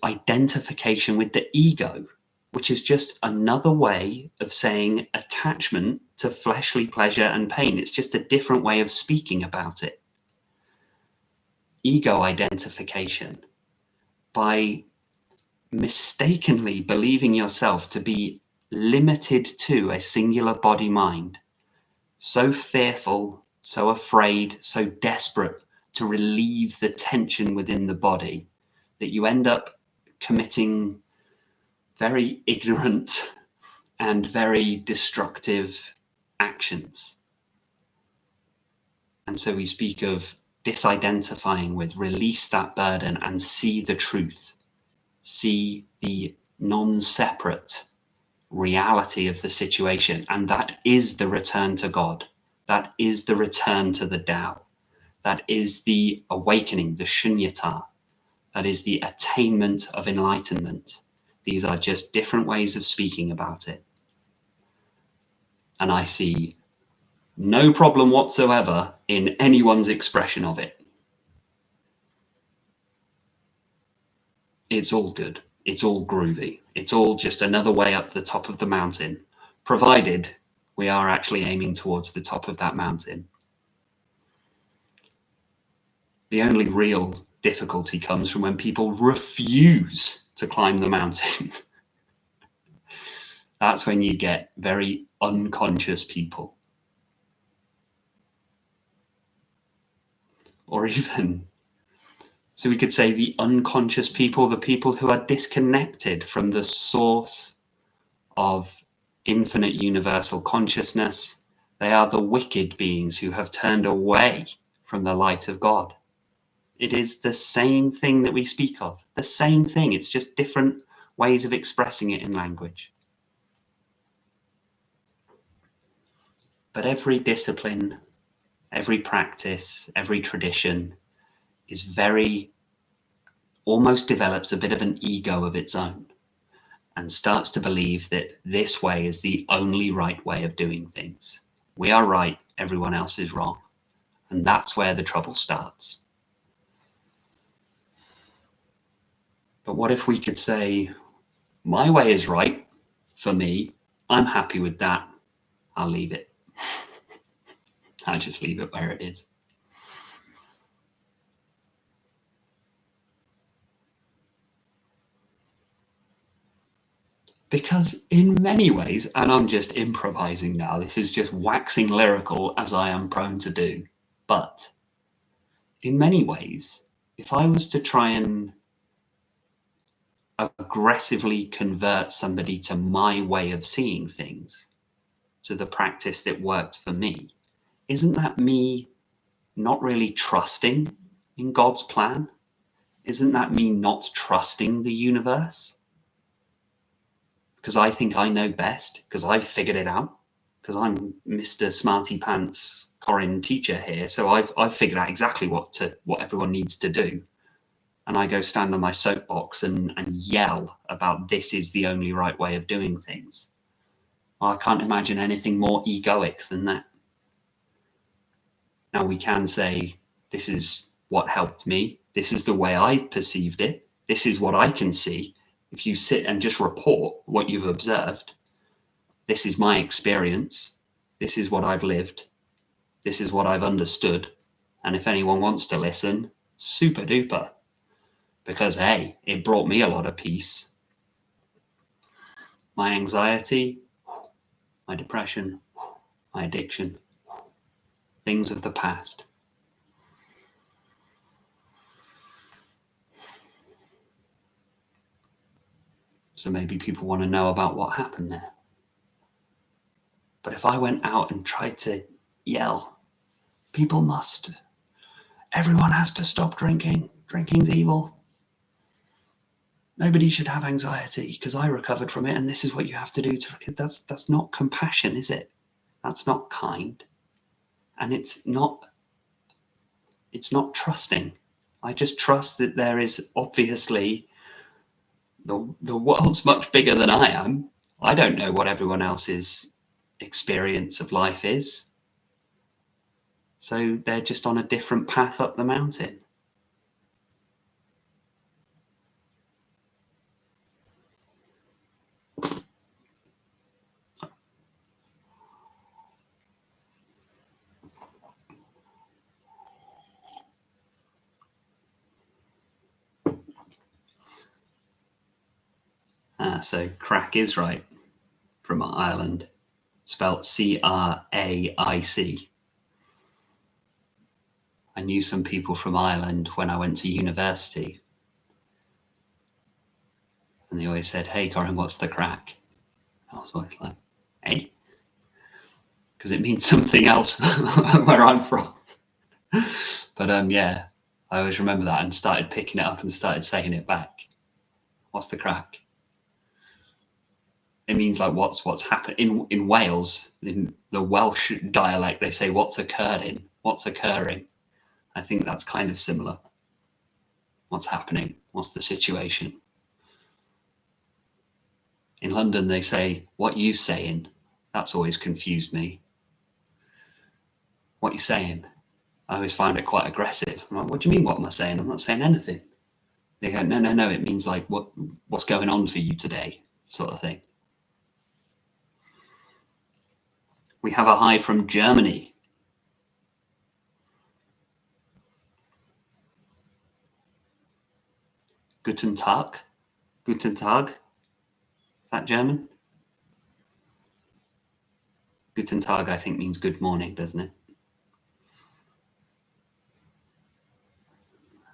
identification with the ego, which is just another way of saying attachment to fleshly pleasure and pain. It's just a different way of speaking about it. Ego identification, by mistakenly believing yourself to be limited to a singular body mind, so fearful, so afraid, so desperate to relieve the tension within the body, that you end up committing very ignorant and very destructive actions. And so we speak of disidentifying with, release that burden and see the truth, see the non-separate reality of the situation. And that is the return to God. That is the return to the Tao. That is the awakening, the shunyata. That is the attainment of enlightenment. These are just different ways of speaking about it. And I see no problem whatsoever in anyone's expression of it. It's all good. It's all groovy. It's all just another way up the top of the mountain, provided we are actually aiming towards the top of that mountain. The only real difficulty comes from when people refuse to climb the mountain. That's when you get very unconscious people. Or even, so we could say the unconscious people, the people who are disconnected from the source of infinite universal consciousness. They are the wicked beings who have turned away from the light of God. It is the same thing that we speak of, the same thing. It's just different ways of expressing it in language. But every discipline, every practice, every tradition is almost develops a bit of an ego of its own and starts to believe that this way is the only right way of doing things. We are right, everyone else is wrong. And that's where the trouble starts. But what if we could say, my way is right for me, I'm happy with that, I'll leave it. I'll just leave it where it is. Because in many ways, and I'm just improvising now, this is just waxing lyrical as I am prone to do, but in many ways, if I was to try and aggressively convert somebody to my way of seeing things, to the practice that worked for me, isn't that me not really trusting in God's plan? Isn't that me not trusting the universe? Because I think I know best, because I've figured it out, because I'm Mr. Smarty Pants Corin teacher here, so I've figured out exactly what everyone needs to do. And I go stand on my soapbox and yell about this is the only right way of doing things. Well, I can't imagine anything more egoic than that. Now we can say, this is what helped me. This is the way I perceived it. This is what I can see. If you sit and just report what you've observed, this is my experience. This is what I've lived. This is what I've understood. And if anyone wants to listen, super duper. Because, hey, it brought me a lot of peace. My anxiety, my depression, my addiction, things of the past. So maybe people want to know about what happened there. But if I went out and tried to yell, everyone has to stop drinking. Drinking's evil. Nobody should have anxiety because I recovered from it and this is what you have to do to, that's not compassion, is it? That's not kind. And it's not trusting. I just trust that there is obviously the world's much bigger than I am. I don't know what everyone else's experience of life is. So they're just on a different path up the mountain. So crack is right, from Ireland, spelt C-R-A-I-C. I knew some people from Ireland when I went to university. And they always said, hey, Corin, what's the crack? I was always like, hey? Because it means something else where I'm from. But yeah, I always remember that and started picking it up and started saying it back. What's the crack? It means like what's happening in Wales, in the Welsh dialect, they say what's occurring. I think that's kind of similar. What's happening? What's the situation? In London, they say, what you saying? That's always confused me. What you saying? I always find it quite aggressive. I'm like, what do you mean, what am I saying? I'm not saying anything. They go, no, it means like what's going on for you today, sort of thing. We have a hi from Germany. Guten Tag. Guten Tag. Is that German? Guten Tag, I think, means good morning, doesn't it?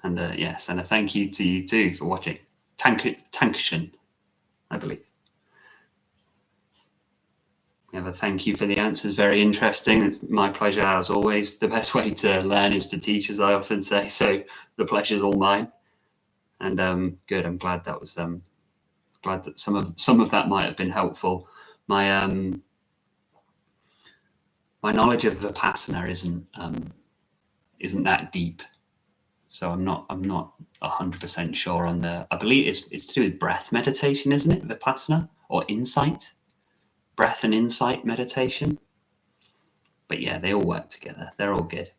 And yes, and a thank you to you too for watching. Tankchen, I believe. Eva, thank you for the answers. Very interesting. It's my pleasure, as always. The best way to learn is to teach, as I often say. So the pleasure's all mine. And good. I'm glad that was glad that some of that might have been helpful. My my knowledge of Vipassana isn't that deep, so I'm not 100% sure on the. I believe it's to do with breath meditation, isn't it? Vipassana or insight, breath and insight meditation. But yeah, they all work together. They're all good.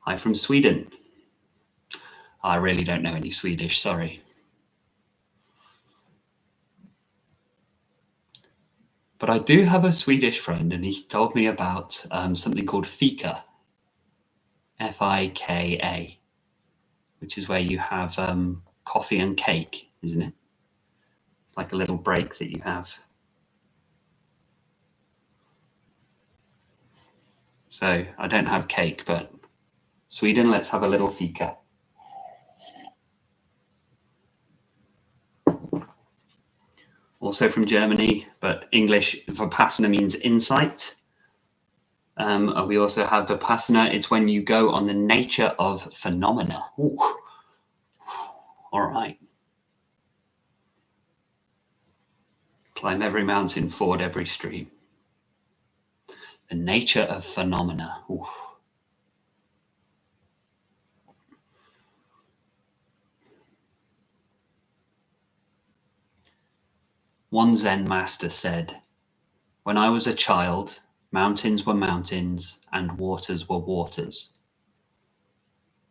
Hi from Sweden. I really don't know any Swedish, sorry. But I do have a Swedish friend, and he told me about something called fika, Fika, which is where you have coffee and cake, isn't it? It's like a little break that you have. So I don't have cake, but Sweden, let's have a little fika. Also from Germany, but English, Vipassana means insight. We also have Vipassana. It's when you go on the nature of phenomena. Ooh. All right. Climb every mountain, ford every stream. The nature of phenomena. Ooh. One Zen master said, "When I was a child, mountains were mountains and waters were waters.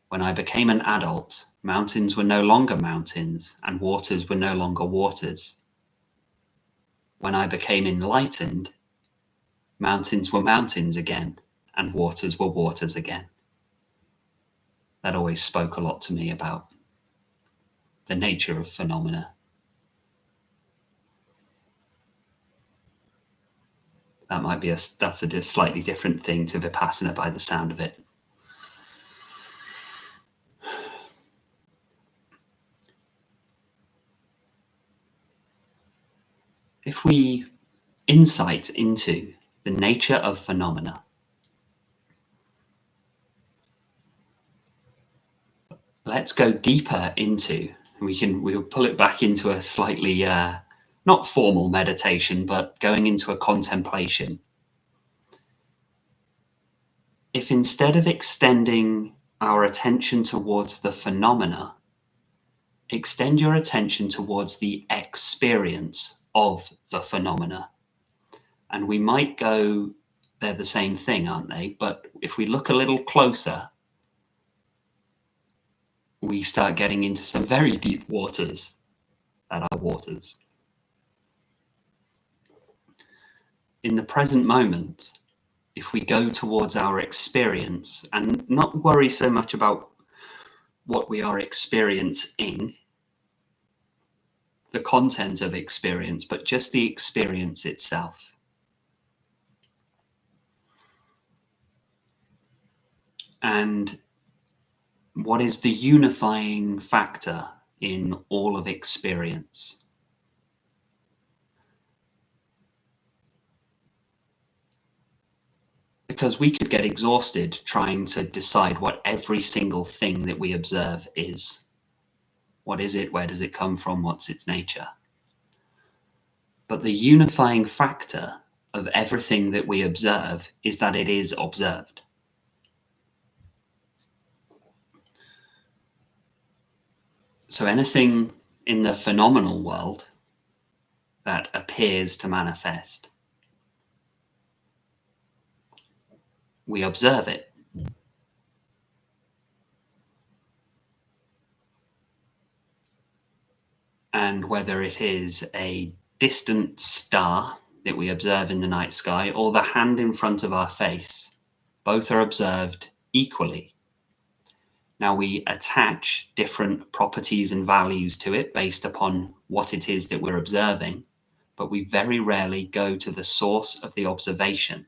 When I became an adult, mountains were no longer mountains and waters were no longer waters. When I became enlightened, mountains were mountains again and waters were waters again." That always spoke a lot to me about the nature of phenomena. That might be that's a slightly different thing to Vipassana by the sound of it. If we insight into the nature of phenomena, let's go deeper into, we'll pull it back into a slightly not formal meditation, but going into a contemplation. If instead of extending our attention towards the phenomena, extend your attention towards the experience of the phenomena. And we might go, they're the same thing, aren't they? But if we look a little closer, we start getting into some very deep waters that are waters. In the present moment, if we go towards our experience and not worry so much about what we are experiencing, the content of experience, but just the experience itself. And what is the unifying factor in all of experience? Because we could get exhausted trying to decide what every single thing that we observe is. What is it? Where does it come from? What's its nature? But the unifying factor of everything that we observe is that it is observed. So anything in the phenomenal world that appears to manifest, we observe it. And whether it is a distant star that we observe in the night sky or the hand in front of our face, both are observed equally. Now we attach different properties and values to it based upon what it is that we're observing, but we very rarely go to the source of the observation.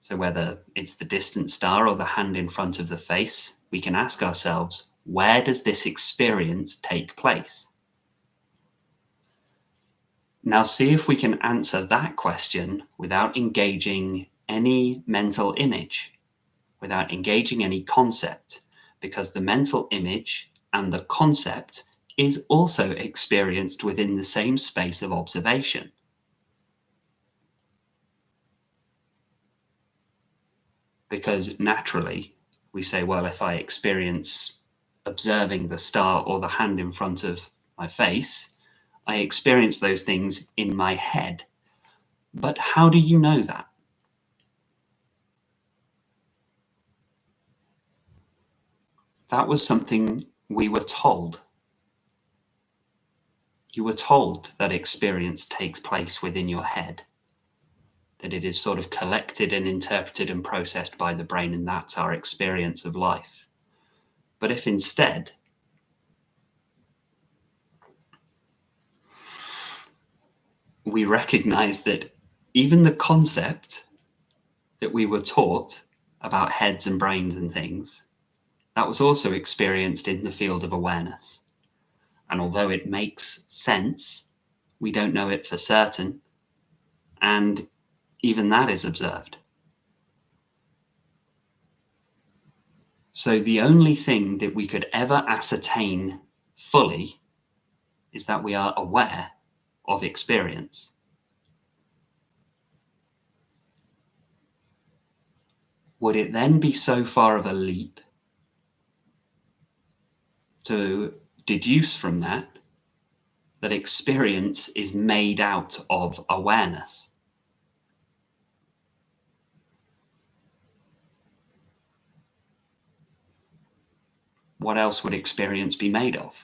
So whether it's the distant star or the hand in front of the face, we can ask ourselves, where does this experience take place? Now, see if we can answer that question without engaging any mental image, without engaging any concept, because the mental image and the concept is also experienced within the same space of observation. Because naturally, we say, well, if I experience observing the star or the hand in front of my face, I experience those things in my head. But how do you know that? That was something we were told. You were told that experience takes place within your head, that it is sort of collected and interpreted and processed by the brain, and that's our experience of life. But if instead we recognize that even the concept that we were taught about heads and brains and things, that was also experienced in the field of awareness. And although it makes sense, we don't know it for certain, and even that is observed. So the only thing that we could ever ascertain fully is that we are aware of experience. Would it then be so far of a leap to deduce from that that experience is made out of awareness? What else would experience be made of?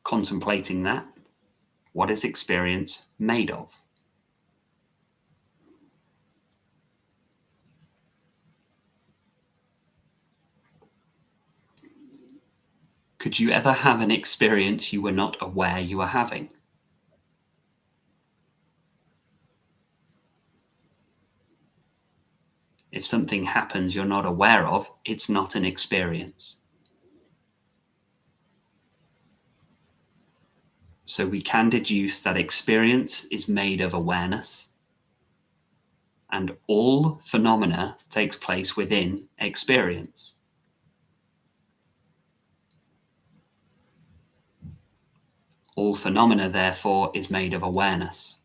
Contemplating that, what is experience made of? Could you ever have an experience you were not aware you were having? If something happens you're not aware of, it's not an experience. So we can deduce that experience is made of awareness, and all phenomena takes place within experience. All phenomena, therefore, is made of awareness.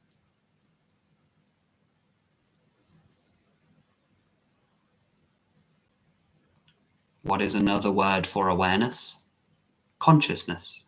What is another word for awareness? Consciousness.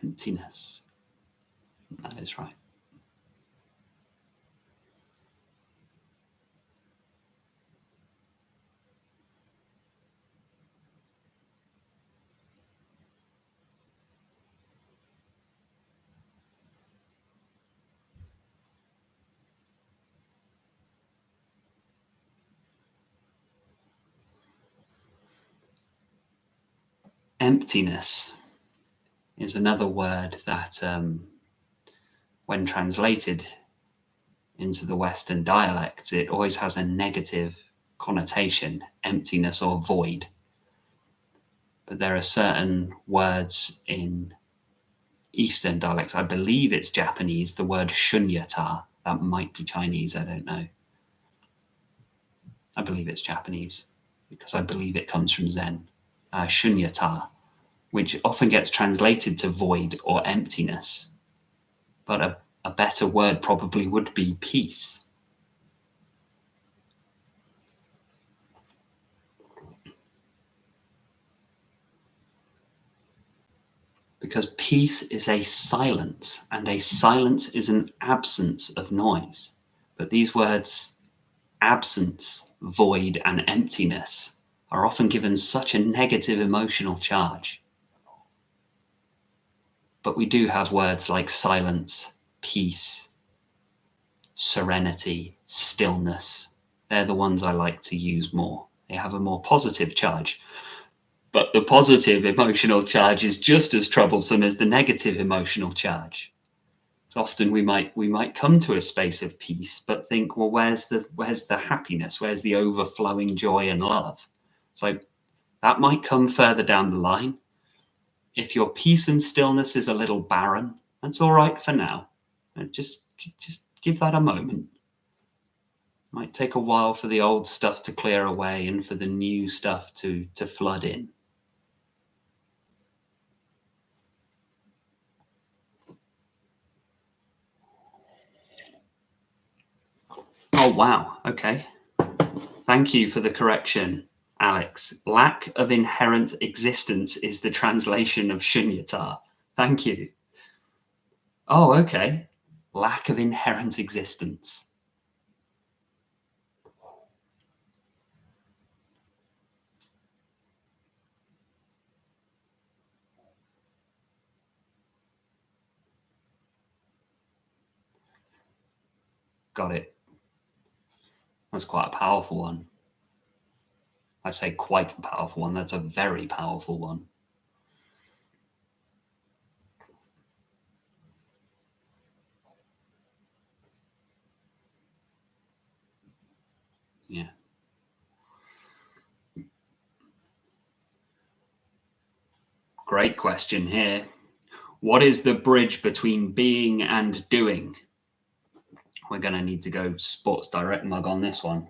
Emptiness. That is right. Emptiness is another word that, when translated into the Western dialects, it always has a negative connotation, emptiness or void. But there are certain words in Eastern dialects, I believe it's Japanese, the word shunyata, that might be Chinese, I don't know, I believe it's Japanese because I believe it comes from Zen, shunyata, which often gets translated to void or emptiness. But a better word probably would be peace. Because peace is a silence, and a silence is an absence of noise. But these words, absence, void, and emptiness, are often given such a negative emotional charge. But we do have words like silence, peace, serenity, stillness. They're the ones I like to use more. They have a more positive charge. But the positive emotional charge is just as troublesome as the negative emotional charge. So often we might come to a space of peace, but think, well, where's the happiness? Where's the overflowing joy and love? So that might come further down the line. If your peace and stillness is a little barren, that's all right for now. And just give that a moment. It might take a while for the old stuff to clear away and for the new stuff to flood in. Oh, wow. Okay. Thank you for the correction, Alex. Lack of inherent existence is the translation of shunyata. Thank you. Oh, okay. Lack of inherent existence. Got it. That's quite a powerful one. I say quite a powerful one. That's a very powerful one. Yeah. Great question here. What is the bridge between being and doing? We're going to need to go Sports Direct mug on this one.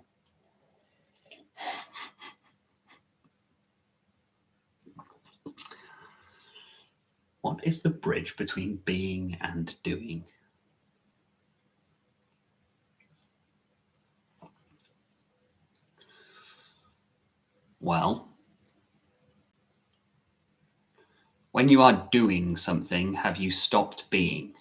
What is the bridge between being and doing? Well, when you are doing something, have you stopped being?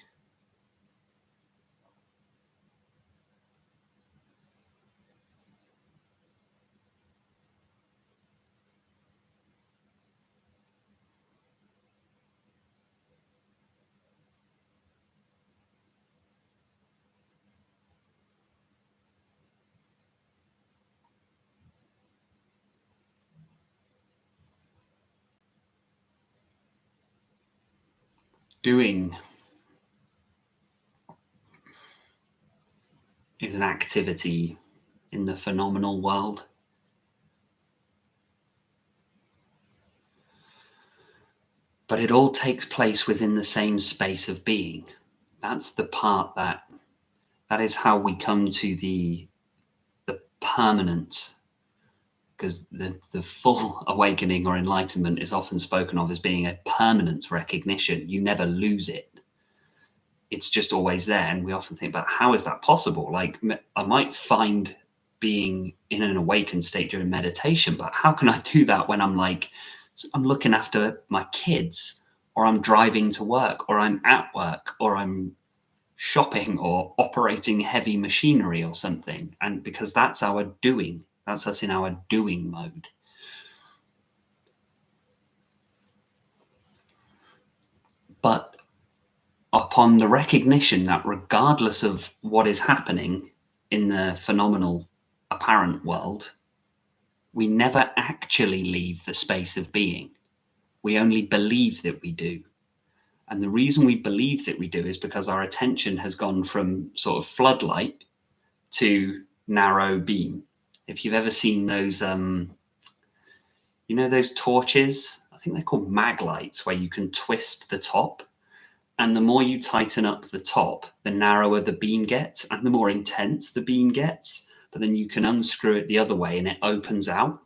Doing is an activity in the phenomenal world. But it all takes place within the same space of being. That's the part that is how we come to the permanent, because the full awakening or enlightenment is often spoken of as being a permanent recognition. You never lose it. It's just always there. And we often think about, how is that possible? Like, I might find being in an awakened state during meditation, but how can I do that when I'm looking after my kids, or I'm driving to work, or I'm at work, or I'm shopping, or operating heavy machinery or something? And because that's our doing, that's us in our doing mode. But upon the recognition that regardless of what is happening in the phenomenal apparent world, we never actually leave the space of being. We only believe that we do. And the reason we believe that we do is because our attention has gone from sort of floodlight to narrow beam. If you've ever seen those, those torches, I think they're called mag lights, where you can twist the top. And the more you tighten up the top, the narrower the beam gets, and the more intense the beam gets. but then you can unscrew it the other way and it opens out.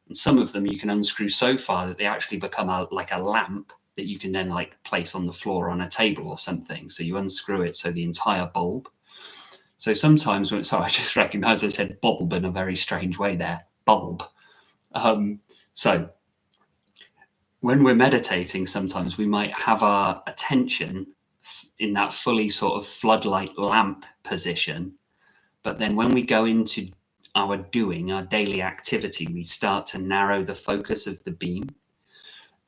And some of them you can unscrew so far that they actually become like a lamp that you can then like place on the floor on a table or something. So you unscrew it, so the entire bulb. So sometimes when, sorry, I just recognized I said bulb in a very strange way there, bulb. So when we're meditating, sometimes we might have our attention in that fully sort of floodlight lamp position. But then when we go into our doing, our daily activity, we start to narrow the focus of the beam.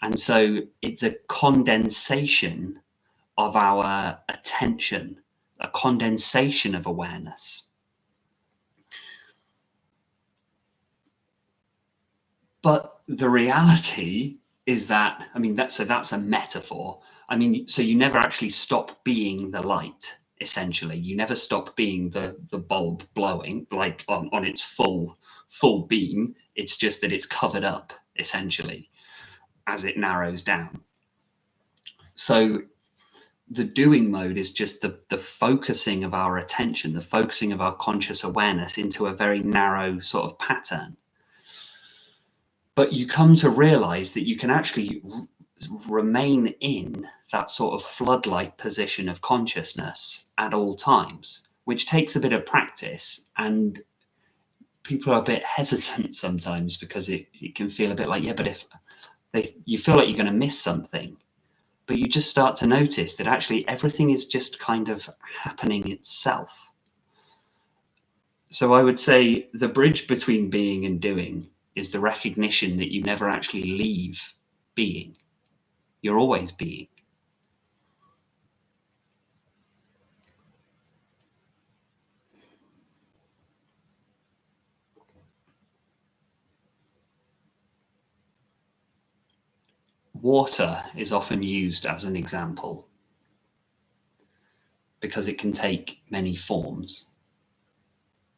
And so it's a condensation of our attention, a condensation of awareness. But the reality is that, I mean, that's a metaphor. I mean, so you never actually stop being the light, essentially. You never stop being the bulb blowing, like on its full beam. It's just that it's covered up, essentially, as it narrows down. So the doing mode is just the focusing of our attention, the focusing of our conscious awareness into a very narrow sort of pattern. But you come to realize that you can actually remain in that sort of floodlight position of consciousness at all times, which takes a bit of practice. And people are a bit hesitant sometimes because it can feel a bit like, yeah, but if you feel like you're going to miss something, but you just start to notice that actually everything is just kind of happening itself. So I would say the bridge between being and doing is the recognition that you never actually leave being. You're always being. Water is often used as an example because it can take many forms,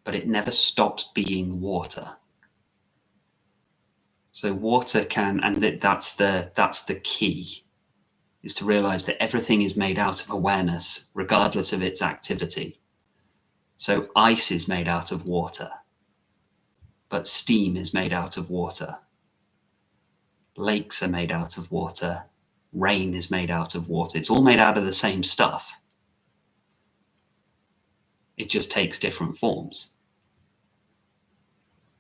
but it never stops being water. So water can, and that's the key, is to realize that everything is made out of awareness, regardless of its activity. So ice is made out of water, but steam is made out of water. Lakes are made out of water. Rain is made out of water. It's all made out of the same stuff. It just takes different forms.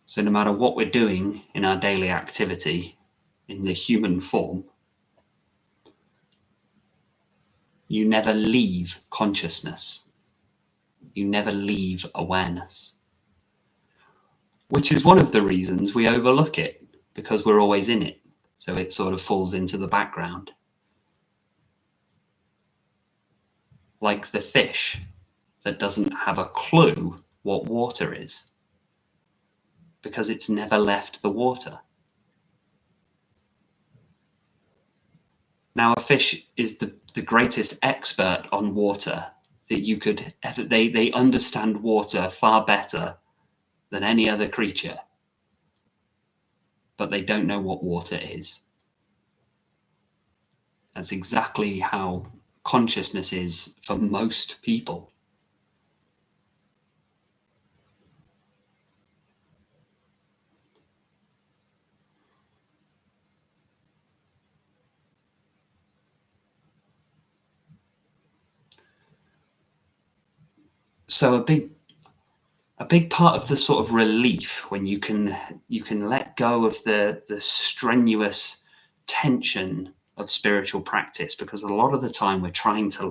So no matter what we're doing in our daily activity, in the human form, you never leave consciousness. You never leave awareness. Which is one of the reasons we overlook it, because we're always in it. So it sort of falls into the background. Like the fish that doesn't have a clue what water is, because it's never left the water. Now, a fish is the greatest expert on water that you could ever, they understand water far better than any other creature, but they don't know what water is. That's exactly how consciousness is for most people. So a big part of the sort of relief when you can let go of the strenuous tension of spiritual practice, because a lot of the time we're trying to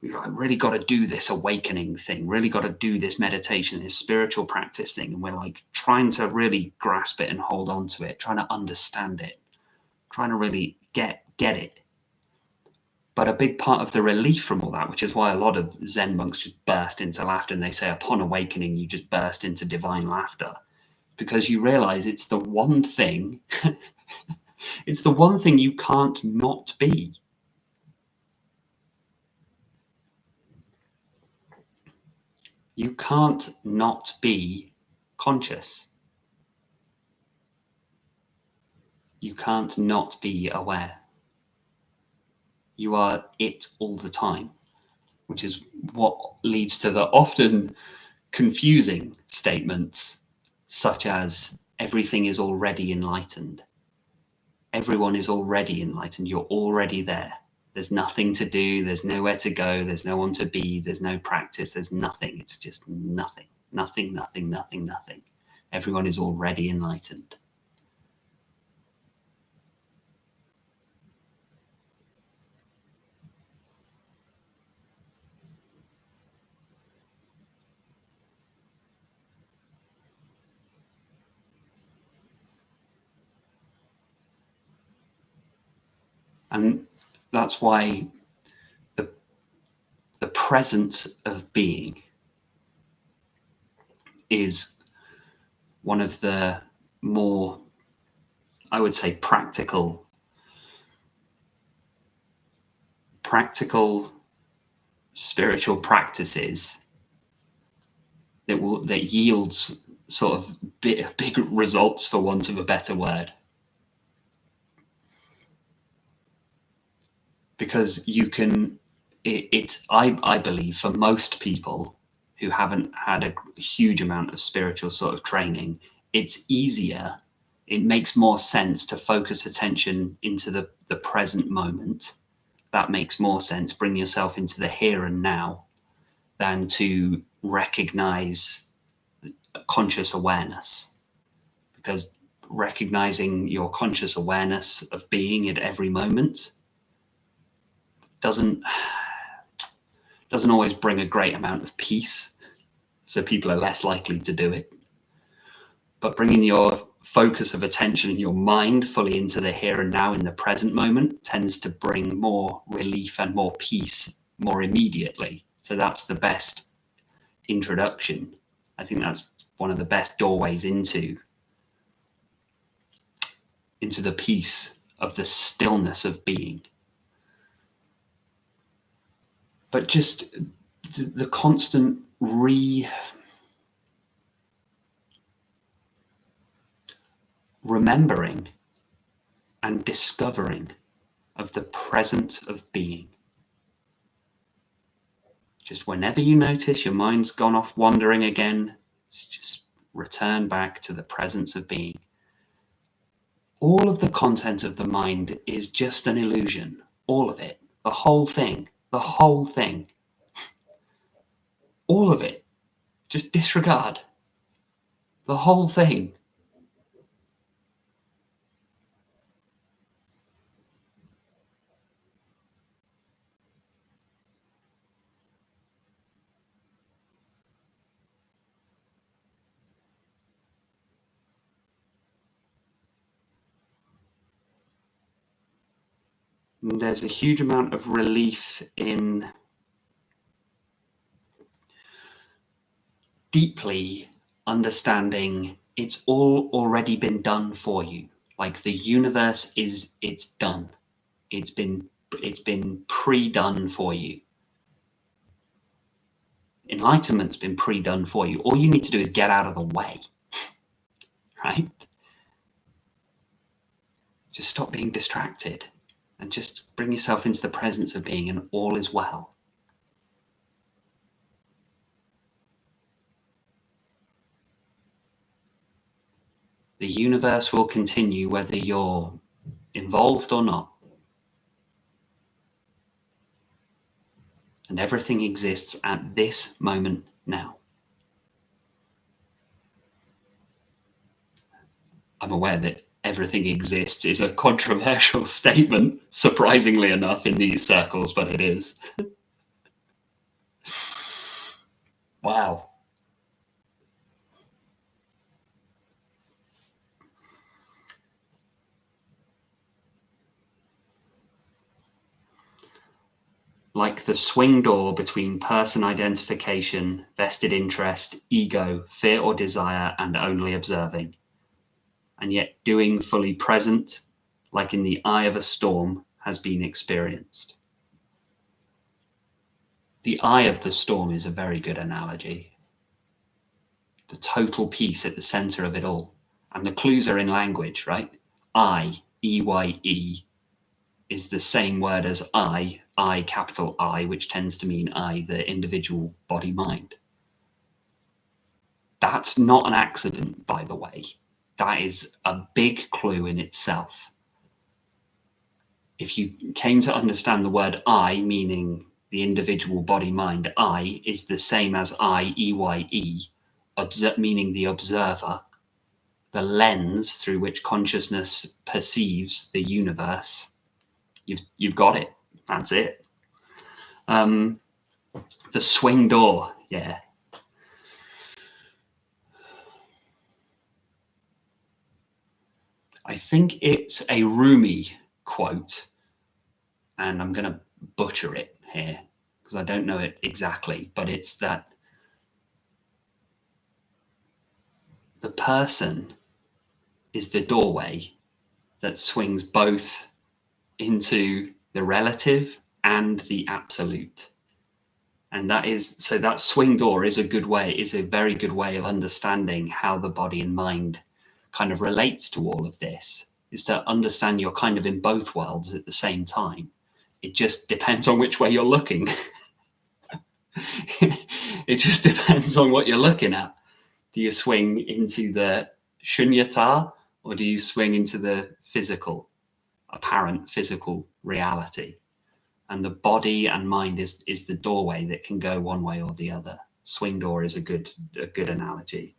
we've really got to do this awakening thing, really got to do this meditation, this spiritual practice thing, and we're like trying to really grasp it and hold on to it, trying to understand it, trying to really get it. But a big part of the relief from all that, which is why a lot of Zen monks just burst into laughter, and they say upon awakening, you just burst into divine laughter, because you realize it's the one thing, it's the one thing you can't not be. You can't not be conscious. You can't not be aware. You are it all the time, which is what leads to the often confusing statements such as everything is already enlightened. Everyone is already enlightened. You're already there. There's nothing to do. There's nowhere to go. There's no one to be. There's no practice. There's nothing. It's just nothing. Nothing, nothing, nothing, nothing. Everyone is already enlightened. And that's why the presence of being is one of the more, I would say, practical spiritual practices that yields sort of big results, for want of a better word. Because you can, I believe, for most people who haven't had a huge amount of spiritual sort of training, it's easier, it makes more sense to focus attention into the present moment. That makes more sense. Bring yourself into the here and now than to recognize conscious awareness. Because recognizing your conscious awareness of being at every moment doesn't always bring a great amount of peace, so people are less likely to do it. But bringing your focus of attention in your mind fully into the here and now in the present moment tends to bring more relief and more peace more immediately. So that's the best introduction. I think that's one of the best doorways into the peace of the stillness of being. But just the constant remembering and discovering of the presence of being. Just whenever you notice your mind's gone off wandering again, just return back to the presence of being. All of the content of the mind is just an illusion. All of it. The whole thing. The whole thing. All of it. Just disregard. The whole thing. And there's a huge amount of relief in deeply understanding it's all already been done for you. Like the universe it's done. It's been pre-done for you. Enlightenment's been pre-done for you. All you need to do is get out of the way, right? Just stop being distracted and just bring yourself into the presence of being, and all is well. The universe will continue whether you're involved or not. And everything exists at this moment now. I'm aware that everything exists is a controversial statement, surprisingly enough, in these circles, but it is. Wow. Like the swing door between person identification, vested interest, ego, fear or desire, and only observing. And yet doing fully present, like in the eye of a storm, has been experienced. The eye of the storm is a very good analogy. The total peace at the center of it all. And the clues are in language, right? I, E-Y-E, is the same word as I, capital I, which tends to mean I, the individual body mind. That's not an accident, by the way. That is a big clue in itself. If you came to understand the word I, meaning the individual body mind, I is the same as I, EYE, meaning the observer, the lens through which consciousness perceives the universe, you've got it. That's it. The swing door, yeah. I think it's a Rumi quote, and I'm going to butcher it here because I don't know it exactly, but it's that the person is the doorway that swings both into the relative and the absolute. And that is, so that swing door is a very good way of understanding how the body and mind kind of relates to all of this, is to understand you're kind of in both worlds at the same time. It just depends on which way you're looking. It just depends on what you're looking at. Do you swing into the shunyata, or do you swing into the physical, apparent physical reality? And the body and mind is the doorway that can go one way or the other. Swing door is a good analogy.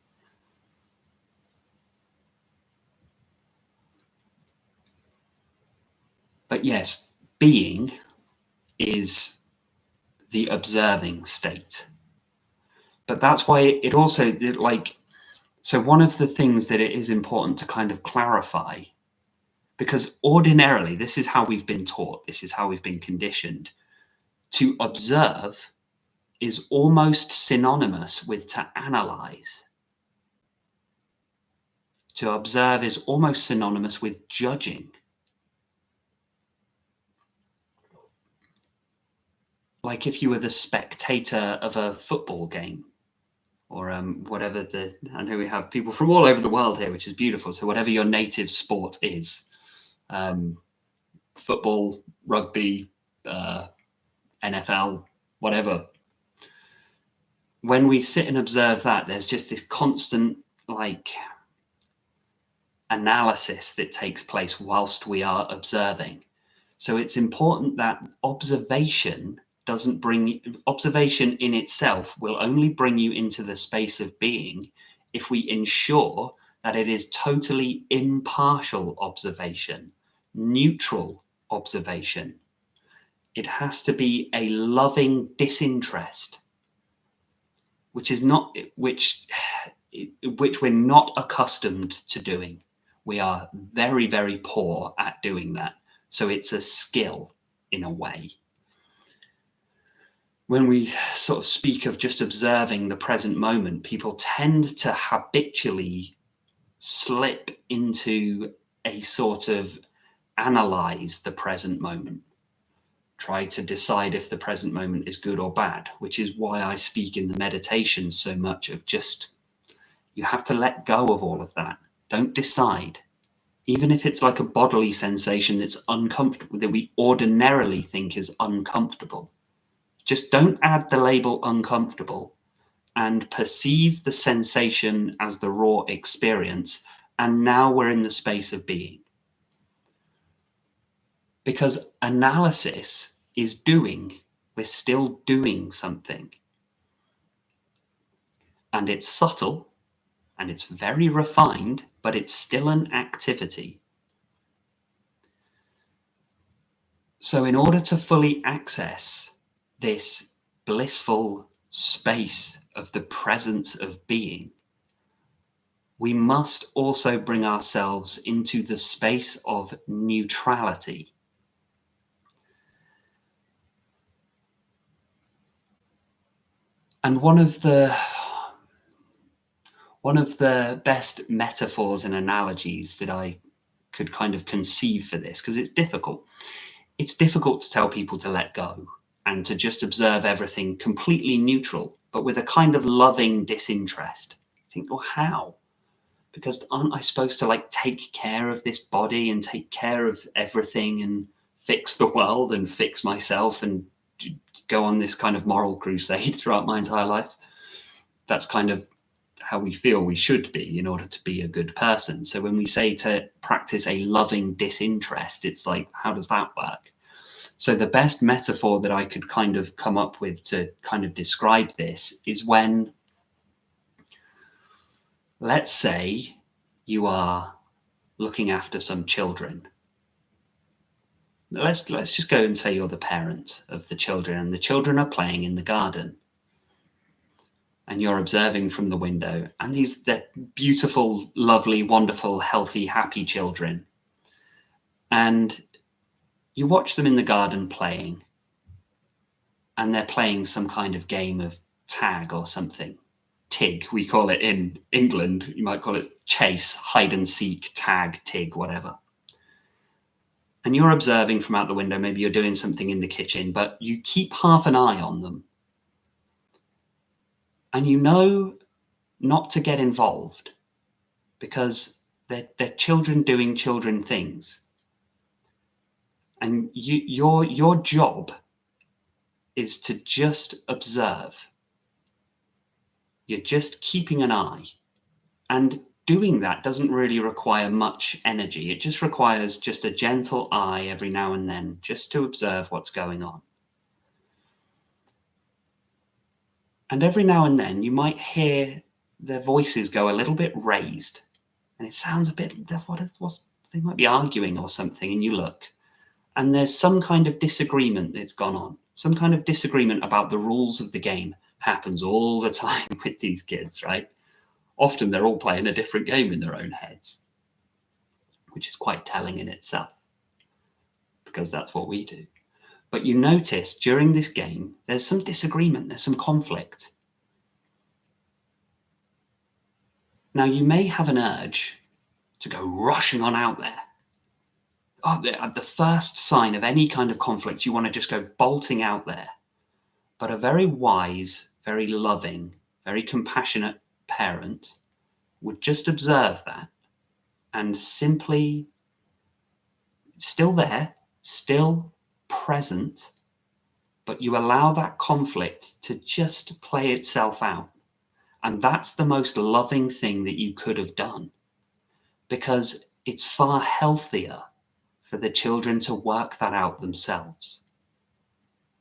But yes, being is the observing state. But that's why it also, so one of the things that it is important to kind of clarify, because ordinarily, this is how we've been taught, this is how we've been conditioned. To observe is almost synonymous with to analyze. To observe is almost synonymous with judging. Like if you were the spectator of a football game, or whatever I know we have people from all over the world here, which is beautiful. So whatever your native sport is, football, rugby, NFL, whatever. When we sit and observe that, there's just this constant analysis that takes place whilst we are observing. So it's important that observation in itself will only bring you into the space of being if we ensure that it is totally impartial observation, neutral observation. It has to be a loving disinterest, which we're not accustomed to doing. We are very, very poor at doing that. So it's a skill in a way. When we sort of speak of just observing the present moment, people tend to habitually slip into a sort of analyze the present moment, try to decide if the present moment is good or bad, which is why I speak in the meditation so much of just, you have to let go of all of that. Don't decide. Even if it's like a bodily sensation that's uncomfortable, that we ordinarily think is uncomfortable. Just don't add the label uncomfortable and perceive the sensation as the raw experience. And now we're in the space of being. Because analysis is doing. We're still doing something. And it's subtle and it's very refined, but it's still an activity. So in order to fully access this blissful space of the presence of being, we must also bring ourselves into the space of neutrality. And one of the best metaphors and analogies that I could kind of conceive for this, because it's difficult to tell people to let go and to just observe everything completely neutral, but with a kind of loving disinterest. I think, well, how? Because aren't I supposed to take care of this body and take care of everything and fix the world and fix myself and go on this kind of moral crusade throughout my entire life? That's kind of how we feel we should be in order to be a good person. So when we say to practice a loving disinterest, it's like, how does that work? So the best metaphor that I could kind of come up with to kind of describe this is when, let's say you are looking after some children. Let's just go and say you're the parent of the children, and the children are playing in the garden. And you're observing from the window, and they're beautiful, lovely, wonderful, healthy, happy children. And you watch them in the garden playing, and they're playing some kind of game of tag or something. Tig, we call it in England. You might call it chase, hide and seek, tag, tig, whatever. And you're observing from out the window. Maybe you're doing something in the kitchen, but you keep half an eye on them. And you know not to get involved because they're children doing children things. And your job is to just observe. You're just keeping an eye. And doing that doesn't really require much energy. It just requires just a gentle eye every now and then, just to observe what's going on. And every now and then you might hear their voices go a little bit raised, and it sounds a bit, they might be arguing or something, and you look, and there's some kind of disagreement that's gone on. Some kind of disagreement about the rules of the game happens all the time with these kids, right? Often they're all playing a different game in their own heads, which is quite telling in itself, because that's what we do. But you notice during this game, there's some disagreement, there's some conflict. Now, you may have an urge to go rushing on out there. At the first sign of any kind of conflict, you want to just go bolting out there. But a very wise, very loving, very compassionate parent would just observe that and simply, still there, still present, but you allow that conflict to just play itself out. And that's the most loving thing that you could have done, because it's far healthier for the children to work that out themselves.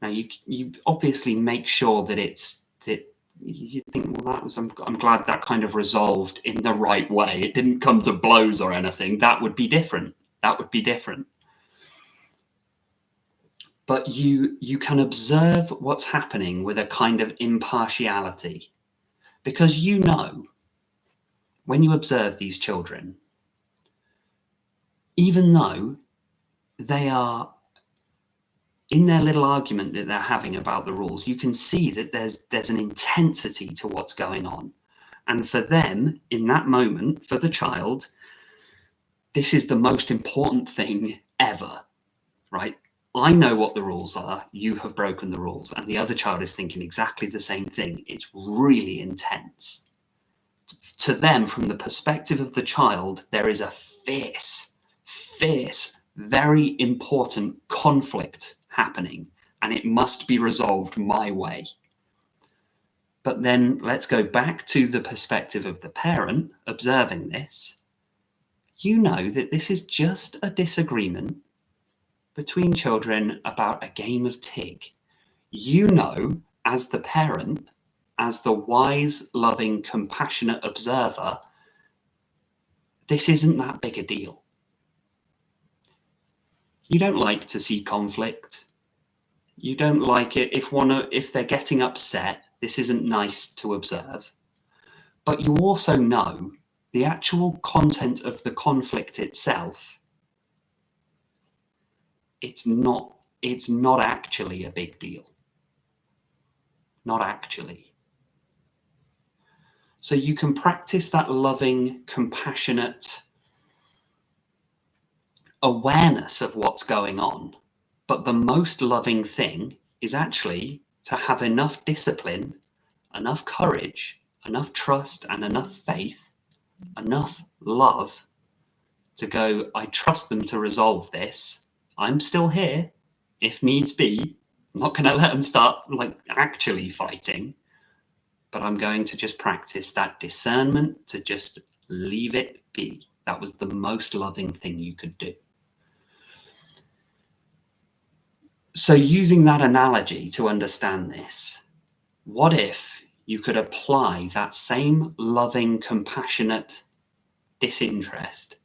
Now, you obviously make sure that you think, well, I'm glad that kind of resolved in the right way. It didn't come to blows or anything. That would be different. But you can observe what's happening with a kind of impartiality, because you know, when you observe these children, even though they are in their little argument that they're having about the rules, you can see that there's an intensity to what's going on. And for them, in that moment, for the child, this is the most important thing ever, right? I know what the rules are, you have broken the rules, and the other child is thinking exactly the same thing. It's really intense. To them, from the perspective of the child, there is a fierce, very important conflict happening, and it must be resolved my way. But then let's go back to the perspective of the parent observing this. You know that this is just a disagreement between children about a game of tig. You know, as the parent, as the wise, loving, compassionate observer, this isn't that big a deal. You don't like to see conflict. You don't like it if they're getting upset. This isn't nice to observe. But you also know the actual content of the conflict itself. It's not actually a big deal. Not actually. So you can practice that loving, compassionate awareness of what's going on. But the most loving thing is actually to have enough discipline, enough courage, enough trust, and enough faith, enough love to go, I trust them to resolve this. I'm still here, if needs be. I'm not going to let them start actually fighting. but I'm going to just practice that discernment to just leave it be. That was the most loving thing you could do. So using that analogy to understand this, what if you could apply that same loving, compassionate disinterest,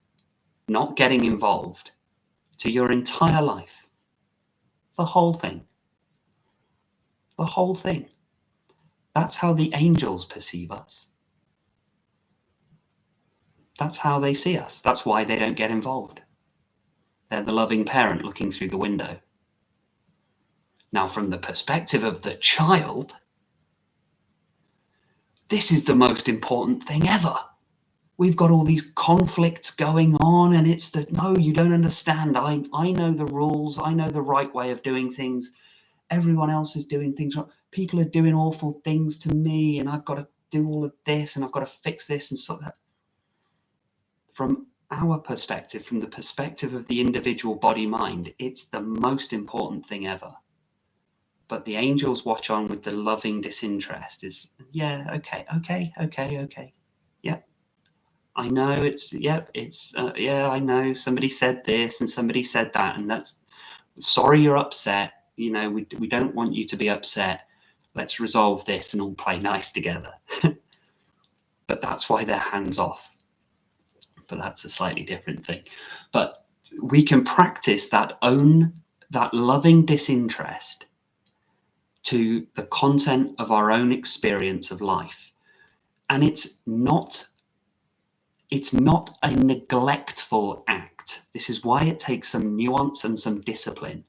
not getting involved, to your entire life? The whole thing. The whole thing. That's how the angels perceive us. That's how they see us. That's why they don't get involved. They're the loving parent looking through the window. Now, from the perspective of the child, this is the most important thing ever. We've got all these conflicts going on, and it's that, no, you don't understand. I know the rules. I know the right way of doing things. Everyone else is doing things wrong. People are doing awful things to me, and I've got to do all of this, and I've got to fix this and sort that. From our perspective, from the perspective of the individual body-mind, it's the most important thing ever. But the angels watch on with the loving disinterest. Is, yeah, okay. Yep. I know yeah, I know somebody said this and somebody said that, and that's, sorry you're upset. You know, we don't want you to be upset. Let's resolve this and all play nice together. But that's why they're hands off. But that's a slightly different thing. But we can practice that loving disinterest to the content of our own experience of life. And it's not a neglectful act. This is why it takes some nuance and some discipline,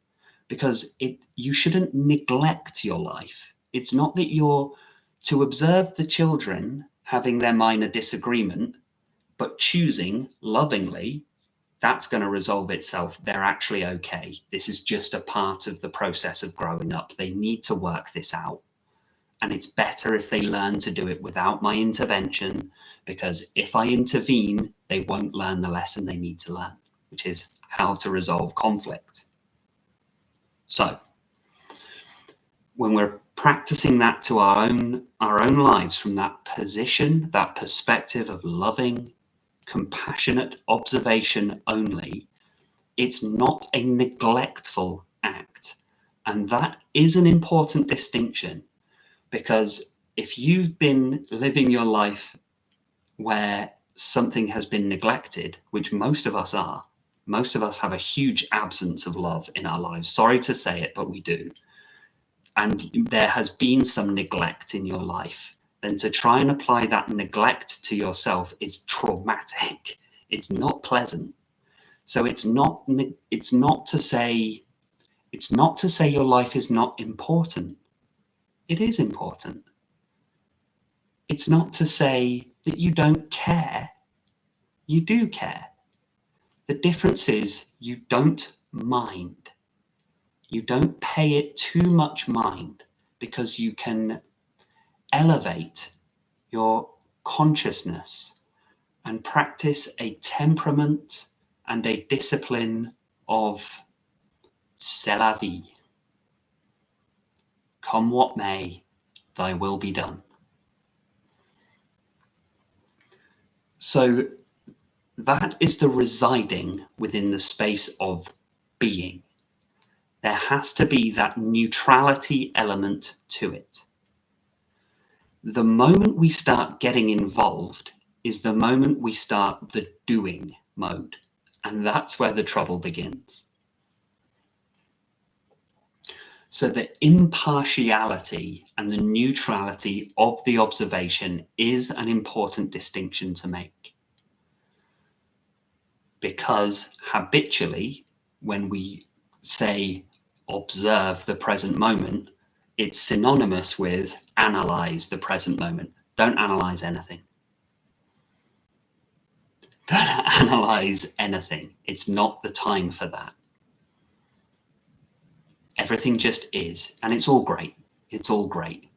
because you shouldn't neglect your life. It's not that you're to observe the children having their minor disagreement, but choosing lovingly, that's going to resolve itself. They're actually okay. This is just a part of the process of growing up. They need to work this out. And it's better if they learn to do it without my intervention, because if I intervene, they won't learn the lesson they need to learn, which is how to resolve conflict. So when we're practicing that to our own lives from that position, that perspective of loving, compassionate observation only, it's not a neglectful act. And that is an important distinction, because if you've been living your life where something has been neglected, which most of us are, most of us have a huge absence of love in our lives. Sorry to say it, but we do. And there has been some neglect in your life, then to try and apply that neglect to yourself is traumatic. It's not pleasant. So it's not to say your life is not important. It is important. It's not to say that you don't care. You do care. The difference is you don't mind. You don't pay it too much mind, because you can elevate your consciousness and practice a temperament and a discipline of c'est la vie. Come what may, thy will be done. So that is the residing within the space of being. There has to be that neutrality element to it. The moment we start getting involved is the moment we start the doing mode. And that's where the trouble begins. So the impartiality and the neutrality of the observation is an important distinction to make. Because habitually, when we say observe the present moment, it's synonymous with analyze the present moment. Don't analyze anything. Don't analyze anything. It's not the time for that. Everything just is, and it's all great. It's all great.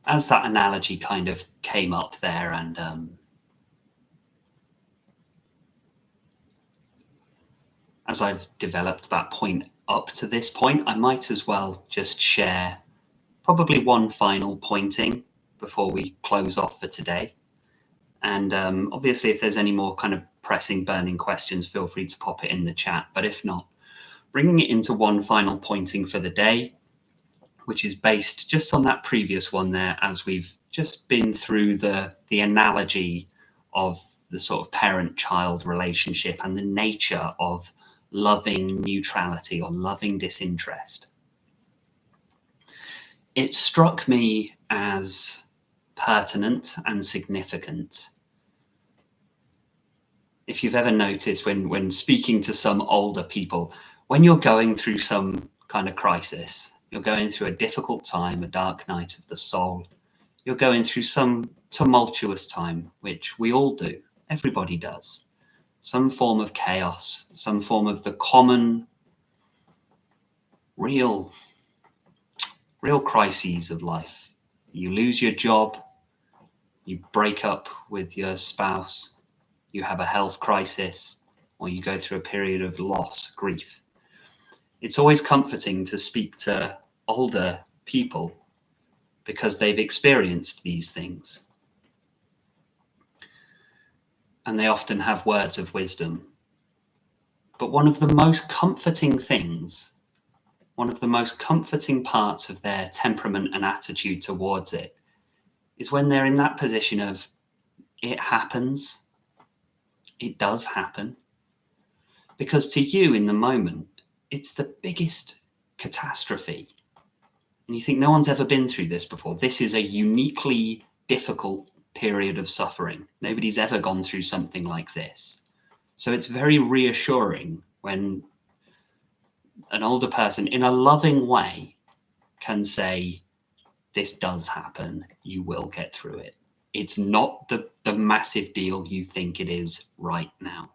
as that analogy kind of came up there, and as I've developed that point up to this point, I might as well just share probably one final pointing before we close off for today. And obviously, if there's any more kind of pressing, burning questions, feel free to pop it in the chat. But if not, bringing it into one final pointing for the day, which is based just on that previous one there, as we've just been through the analogy of the sort of parent-child relationship and the nature of loving neutrality or loving disinterest. It struck me as pertinent and significant. If you've ever noticed when speaking to some older people, when you're going through some kind of crisis, you're going through a difficult time, a dark night of the soul, you're going through some tumultuous time, which we all do, everybody does. Some form of chaos, some form of the common, real crises of life. You lose your job, you break up with your spouse, you have a health crisis, or you go through a period of loss, grief. It's always comforting to speak to older people because they've experienced these things. And they often have words of wisdom. But one of the most comforting things, one of the most comforting parts of their temperament and attitude towards it is when they're in that position of, it happens, it does happen. Because to you in the moment, it's the biggest catastrophe. And you think, no one's ever been through this before. This is a uniquely difficult period of suffering. Nobody's ever gone through something like this. So it's very reassuring when an older person in a loving way can say, this does happen, you will get through it. It's not the massive deal you think it is right now.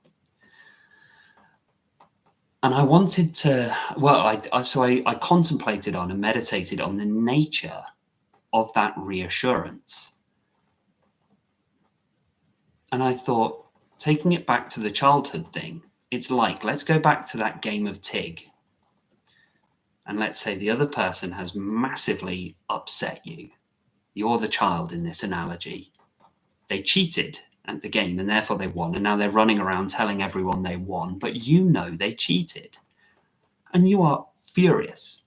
And I wanted to, well, I contemplated on and meditated on the nature of that reassurance. And I thought, taking it back to the childhood thing, it's like, let's go back to that game of Tig. And let's say the other person has massively upset you. You're the child in this analogy. They cheated at the game and therefore they won. And now they're running around telling everyone they won, but you know they cheated. And you are furious.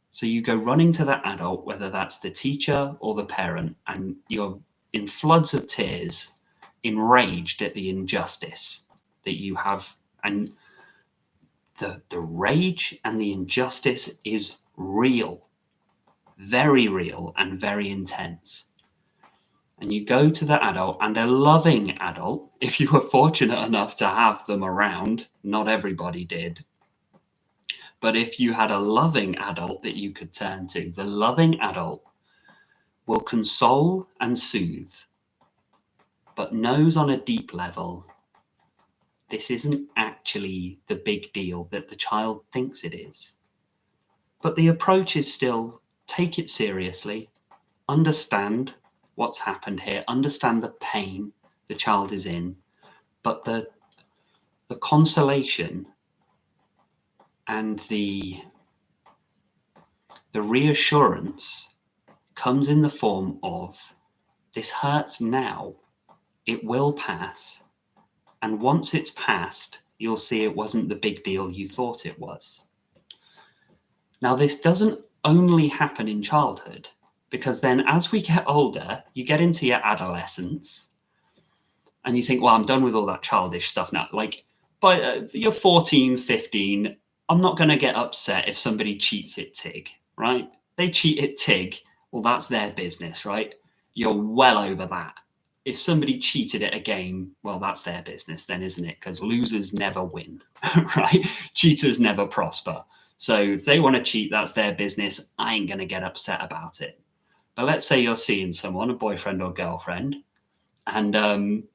So you go running to that adult, whether that's the teacher or the parent, and you're in floods of tears, enraged at the injustice that you have. And the rage and the injustice is real, very real and very intense. And you go to the adult, and a loving adult, if you were fortunate enough to have them around, not everybody did, but if you had a loving adult that you could turn to, the loving adult will console and soothe, but knows on a deep level, this isn't actually the big deal that the child thinks it is. But the approach is still, take it seriously, understand what's happened here, understand the pain the child is in, but the consolation and the reassurance comes in the form of, this hurts now, it will pass, and once it's passed, you'll see it wasn't the big deal you thought it was. Now, this doesn't only happen in childhood, because then as we get older, you get into your adolescence, and you think, well, I'm done with all that childish stuff now. Like, by you're 14, 15, I'm not going to get upset if somebody cheats at TIG, right? They cheat at TIG, well, that's their business, right? You're well over that. If somebody cheated at a game, well, that's their business then, isn't it? Because losers never win, right? Cheaters never prosper. So if they want to cheat, that's their business. I ain't going to get upset about it. But let's say you're seeing someone, a boyfriend or girlfriend, and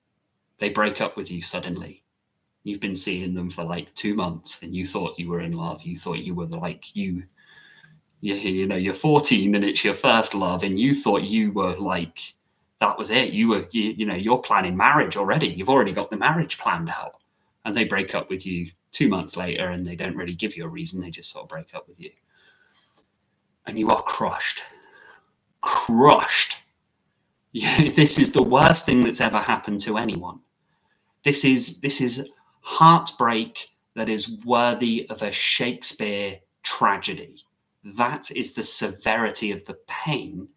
they break up with you suddenly. You've been seeing them for like 2 months and you thought you were in love. You thought you were like, you You're 14 and it's your first love, and you thought you were like, that was it. You're planning marriage already. You've already got the marriage planned out, and they break up with you 2 months later, and they don't really give you a reason. They just sort of break up with you, and you are crushed. This is the worst thing that's ever happened to anyone. This is heartbreak that is worthy of a Shakespeare tragedy. That is the severity of the pain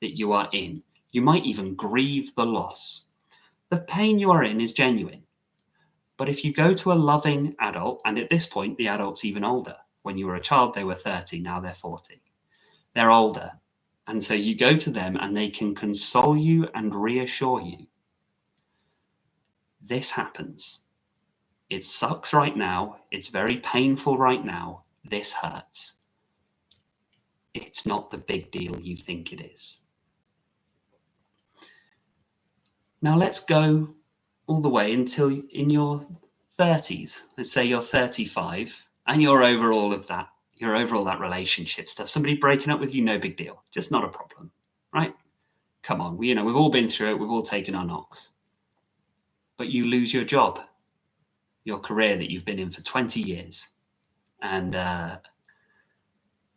that you are in. You might even grieve the loss. The pain you are in is genuine. But if you go to a loving adult, and at this point, the adult's even older. When you were a child, they were 30, now they're 40. They're older. And so you go to them and they can console you and reassure you. This happens. It sucks right now. It's very painful right now. This hurts. It's not the big deal you think it is. Now let's go all the way until in your 30s. Let's say you're 35 and you're over all of that. You're over all that relationship stuff. Somebody breaking up with you, no big deal. Just not a problem, right? Come on, we've all been through it. We've all taken our knocks. But you lose your job, your career that you've been in for 20 years, and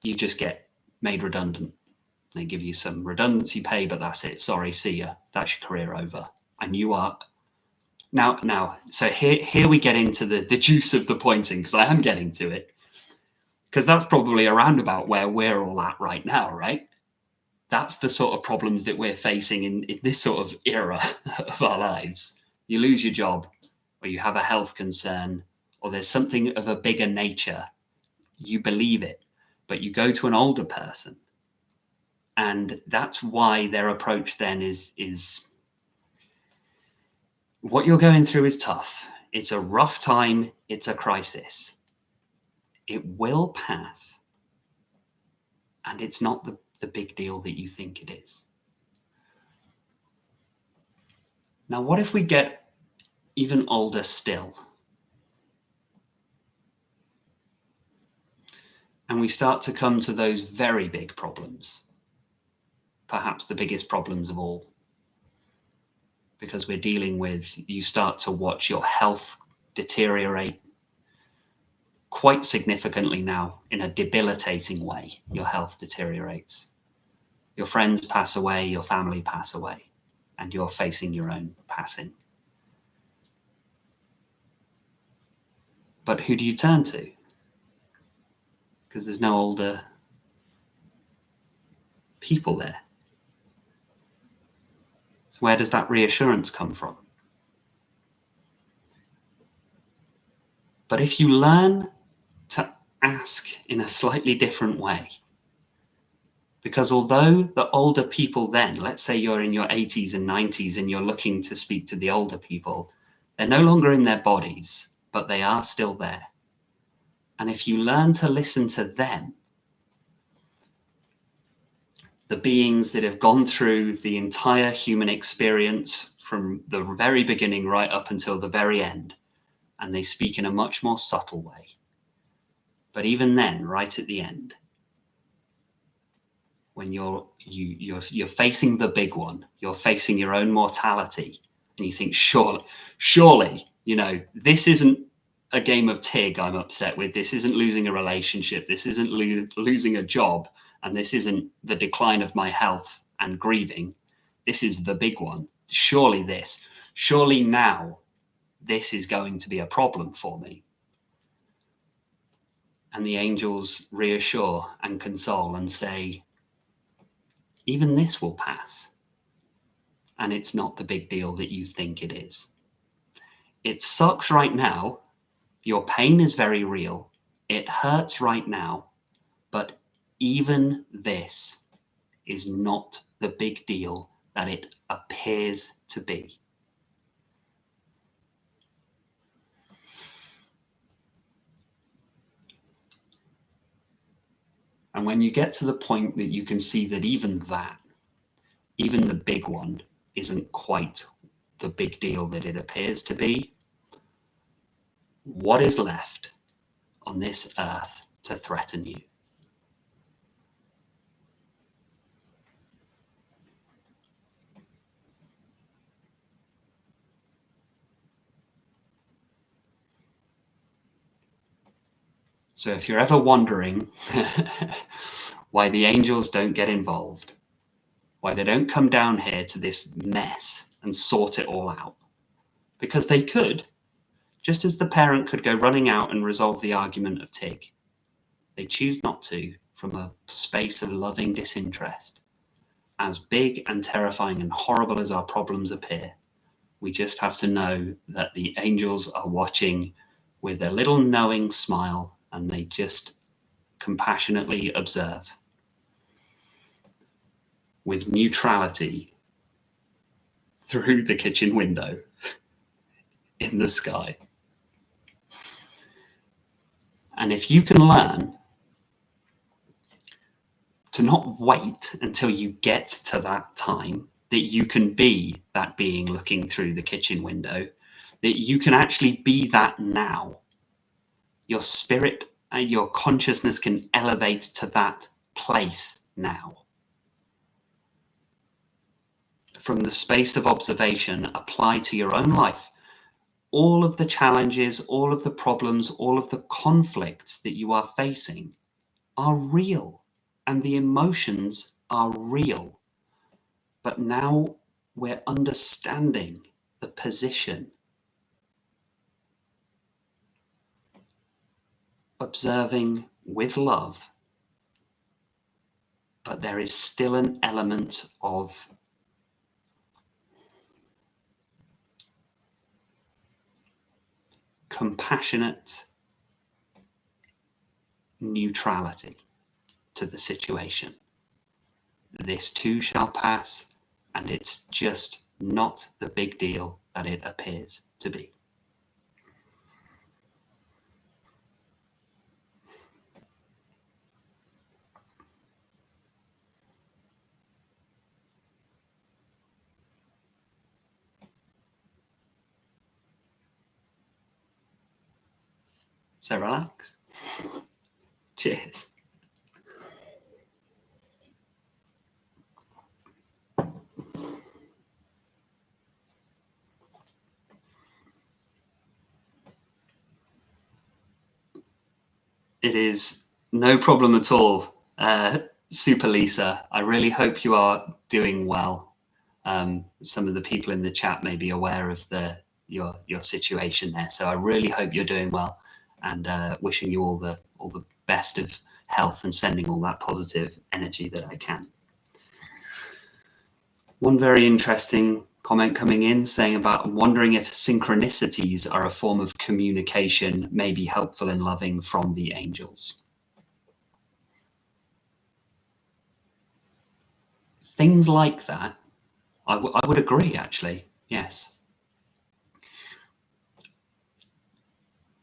you just get made redundant. They give you some redundancy pay, but that's it. Sorry, see ya. That's your career over. And you are now. So here we get into the juice of the pointing, because I am getting to it, because that's probably around about where we're all at right now, right? That's the sort of problems that we're facing in this sort of era of our lives. You lose your job, or you have a health concern, or there's something of a bigger nature. You believe it, but you go to an older person. And that's why their approach then is what you're going through is tough. It's a rough time. It's a crisis. It will pass. And it's not the big deal that you think it is. Now, what if we get even older still? And we start to come to those very big problems. Perhaps the biggest problems of all. Because we're dealing with, you start to watch your health deteriorate quite significantly now, in a debilitating way. Your health deteriorates. Your friends pass away, your family pass away, and you're facing your own passing. But who do you turn to? Because there's no older people there. So where does that reassurance come from? But if you learn to ask in a slightly different way, because although the older people then, let's say you're in your 80s and 90s and you're looking to speak to the older people, they're no longer in their bodies, but they are still there. And if you learn to listen to them, the beings that have gone through the entire human experience from the very beginning right up until the very end, and they speak in a much more subtle way. But even then, right at the end, when you're facing the big one, you're facing your own mortality, and you think, surely, this isn't a game of TIG I'm upset with. This isn't losing a relationship. This isn't losing a job. And this isn't the decline of my health and grieving. This is the big one. Surely now, this is going to be a problem for me. And the angels reassure and console and say, even this will pass. And it's not the big deal that you think it is. It sucks right now. Your pain is very real. It hurts right now. But even this is not the big deal that it appears to be. And when you get to the point that you can see that even the big one, isn't quite the big deal that it appears to be, what is left on this earth to threaten you? So if you're ever wondering why the angels don't get involved, why they don't come down here to this mess and sort it all out, because they could, just as the parent could go running out and resolve the argument of Tig. They choose not to, from a space of loving disinterest. As big and terrifying and horrible as our problems appear, we just have to know that the angels are watching with a little knowing smile, and they just compassionately observe. With neutrality through the kitchen window in the sky. And if you can learn to not wait until you get to that time, that you can be that being looking through the kitchen window, that you can actually be that now. Your spirit and your consciousness can elevate to that place now. From the space of observation, apply to your own life all of the challenges, all of the problems, all of the conflicts that you are facing are real, and the emotions are real. But now we're understanding the position, observing with love, but there is still an element of compassionate neutrality to the situation. This too shall pass, and it's just not the big deal that it appears to be. So relax. Cheers. It is no problem at all, Super Lisa. I really hope you are doing well. Some of the people in the chat may be aware of your situation there, so I really hope you're doing well, and wishing you all the best of health and sending all that positive energy that I can. One very interesting comment coming in saying about wondering if synchronicities are a form of communication, maybe helpful and loving from the angels. Things like that, I would agree, actually, yes.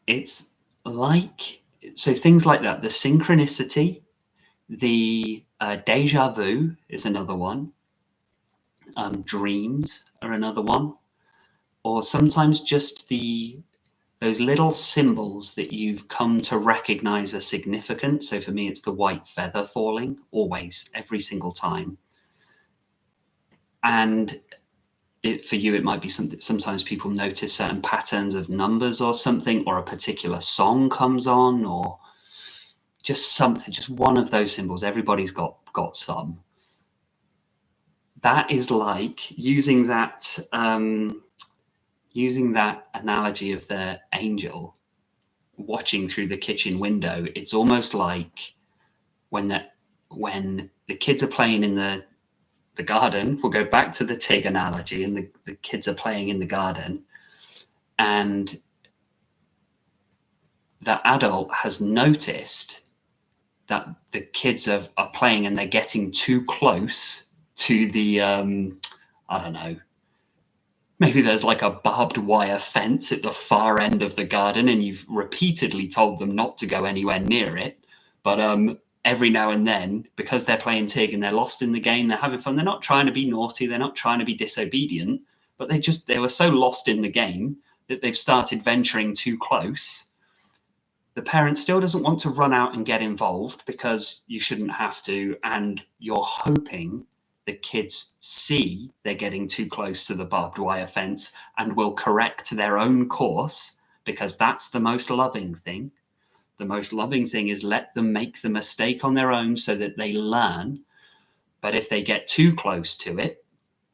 It's like, so things like that, the synchronicity, the deja vu is another one. Dreams are another one, or sometimes just those little symbols that you've come to recognize as significant. So for me, it's the white feather falling, always, every single time. And for you, it might be something, sometimes people notice certain patterns of numbers or something, or a particular song comes on, or just something, just one of those symbols. Everybody's got some. That is like using that analogy of the angel watching through the kitchen window. It's almost like when the kids are playing in the garden. We'll go back to the Tig analogy, and the kids are playing in the garden, and the adult has noticed that the kids are playing and they're getting too close to the I don't know, maybe there's like a barbed wire fence at the far end of the garden, and you've repeatedly told them not to go anywhere near it, but every now and then, because they're playing Tig and they're lost in the game, they're having fun, they're not trying to be naughty, they're not trying to be disobedient, but they were so lost in the game that they've started venturing too close. The parent still doesn't want to run out and get involved, because you shouldn't have to, and you're hoping the kids see they're getting too close to the barbed wire fence and will correct their own course, because that's the most loving thing. The most loving thing is let them make the mistake on their own so that they learn. But if they get too close to it,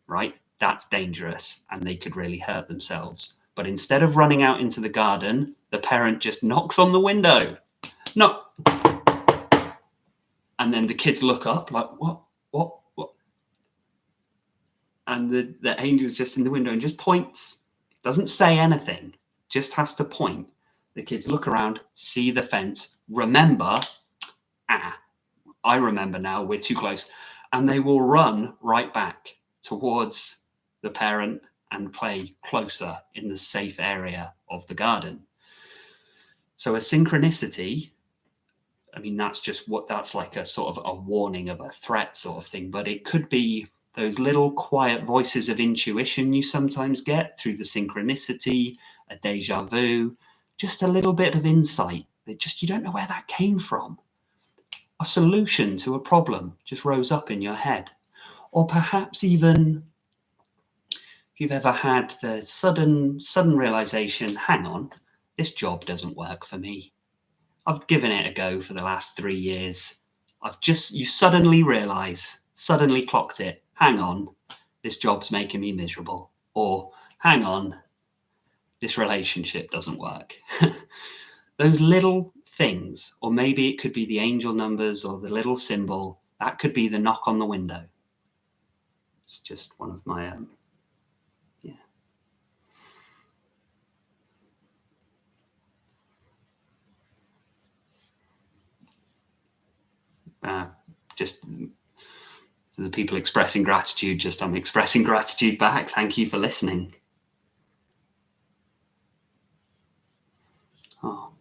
right, that's dangerous and they could really hurt themselves. But instead of running out into the garden, the parent just knocks on the window. Knock. And then the kids look up like, what? And the angel's just in the window and just points. Doesn't say anything, just has to point. The kids look around, see the fence, remember, I remember now, we're too close. And they will run right back towards the parent and play closer in the safe area of the garden. So a synchronicity, I mean, that's like a sort of a warning of a threat sort of thing, but it could be those little quiet voices of intuition you sometimes get through the synchronicity, a deja vu, just a little bit of insight that just you don't know where that came from. A solution to a problem just rose up in your head. Or perhaps even if you've ever had the sudden realization, hang on, this job doesn't work for me. I've given it a go for the last 3 years. You suddenly realize, suddenly clocked it, hang on, this job's making me miserable. Or hang on, this relationship doesn't work. Those little things, or maybe it could be the angel numbers or the little symbol, that could be the knock on the window. It's just one of my just for the people expressing gratitude, I'm expressing gratitude back. Thank you for listening. Oh.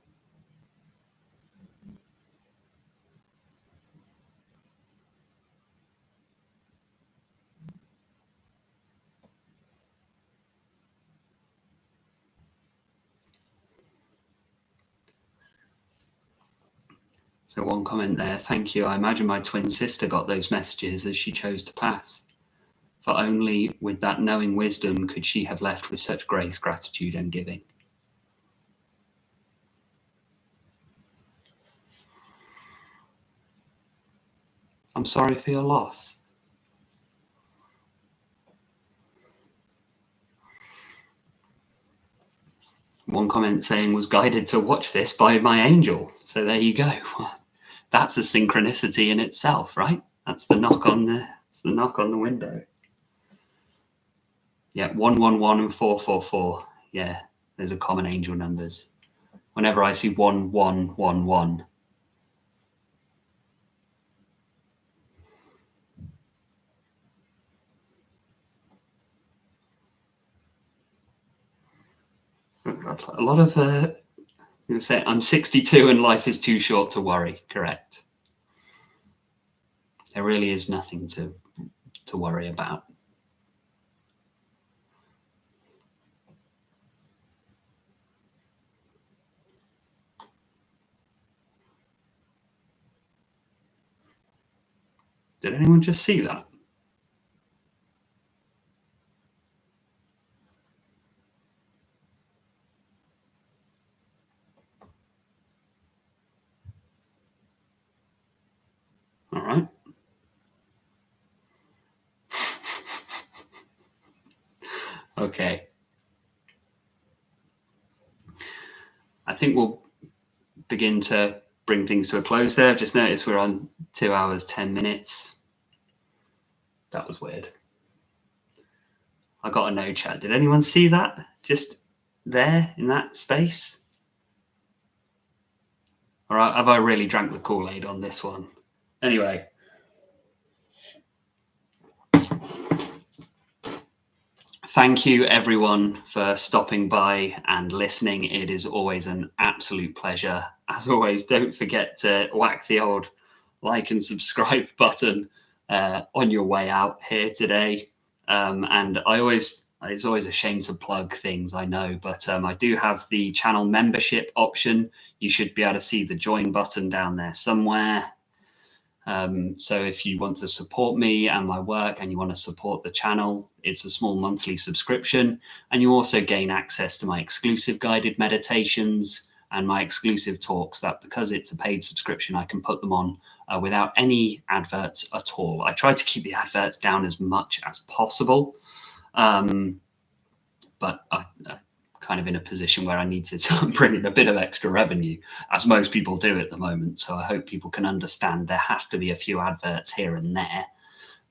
So one comment there, thank you. I imagine my twin sister got those messages as she chose to pass. For only with that knowing wisdom could she have left with such grace, gratitude, and giving. I'm sorry for your loss. One comment saying was guided to watch this by my angel. So there you go. That's a synchronicity in itself, right? That's the knock on the window. Yeah, 111 and 444. Yeah, those are common angel numbers. Whenever I see 1111. A lot of you say I'm 62 and life is too short to worry. Correct. There really is nothing to worry about. Did anyone just see that? All right. Okay. I think we'll begin to bring things to a close there. I've just noticed we're on 2 hours, 10 minutes. That was weird. I got a no chat. Did anyone see that? Just there in that space? All right, have I really drank the Kool-Aid on this one? Anyway. Thank you everyone for stopping by and listening. It is always an absolute pleasure. As always, don't forget to whack the old like and subscribe button on your way out here today. And it's always a shame to plug things, I know, but I do have the channel membership option. You should be able to see the join button down there somewhere. So if you want to support me and my work and you want to support the channel, it's a small monthly subscription. And you also gain access to my exclusive guided meditations, and my exclusive talks, that because it's a paid subscription, I can put them on without any adverts at all. I try to keep the adverts down as much as possible, but I'm kind of in a position where I need to bring in a bit of extra revenue, as most people do at the moment. So I hope people can understand there have to be a few adverts here and there.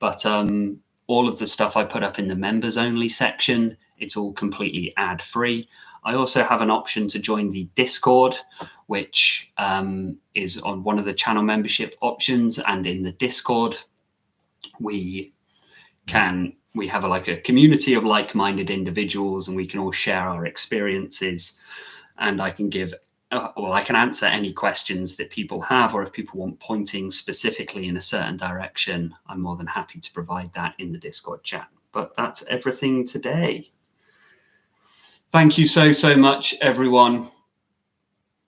But all of the stuff I put up in the members only section, it's all completely ad free. I also have an option to join the Discord, which is on one of the channel membership options. And in the Discord, we have a community of like-minded individuals, and we can all share our experiences. And I can I can answer any questions that people have, or if people want pointing specifically in a certain direction, I'm more than happy to provide that in the Discord chat. But that's everything today. Thank you so much, everyone.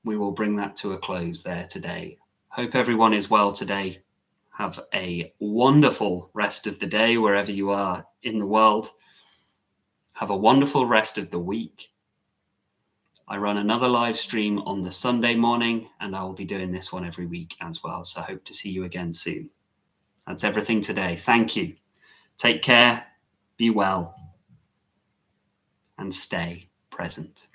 We will bring that to a close there today. Hope everyone is well today. Have a wonderful rest of the day wherever you are in the world. Have a wonderful rest of the week. I run another live stream on the Sunday morning, and I will be doing this one every week as well. So I hope to see you again soon. That's everything today. Thank you. Take care, be well, and stay present.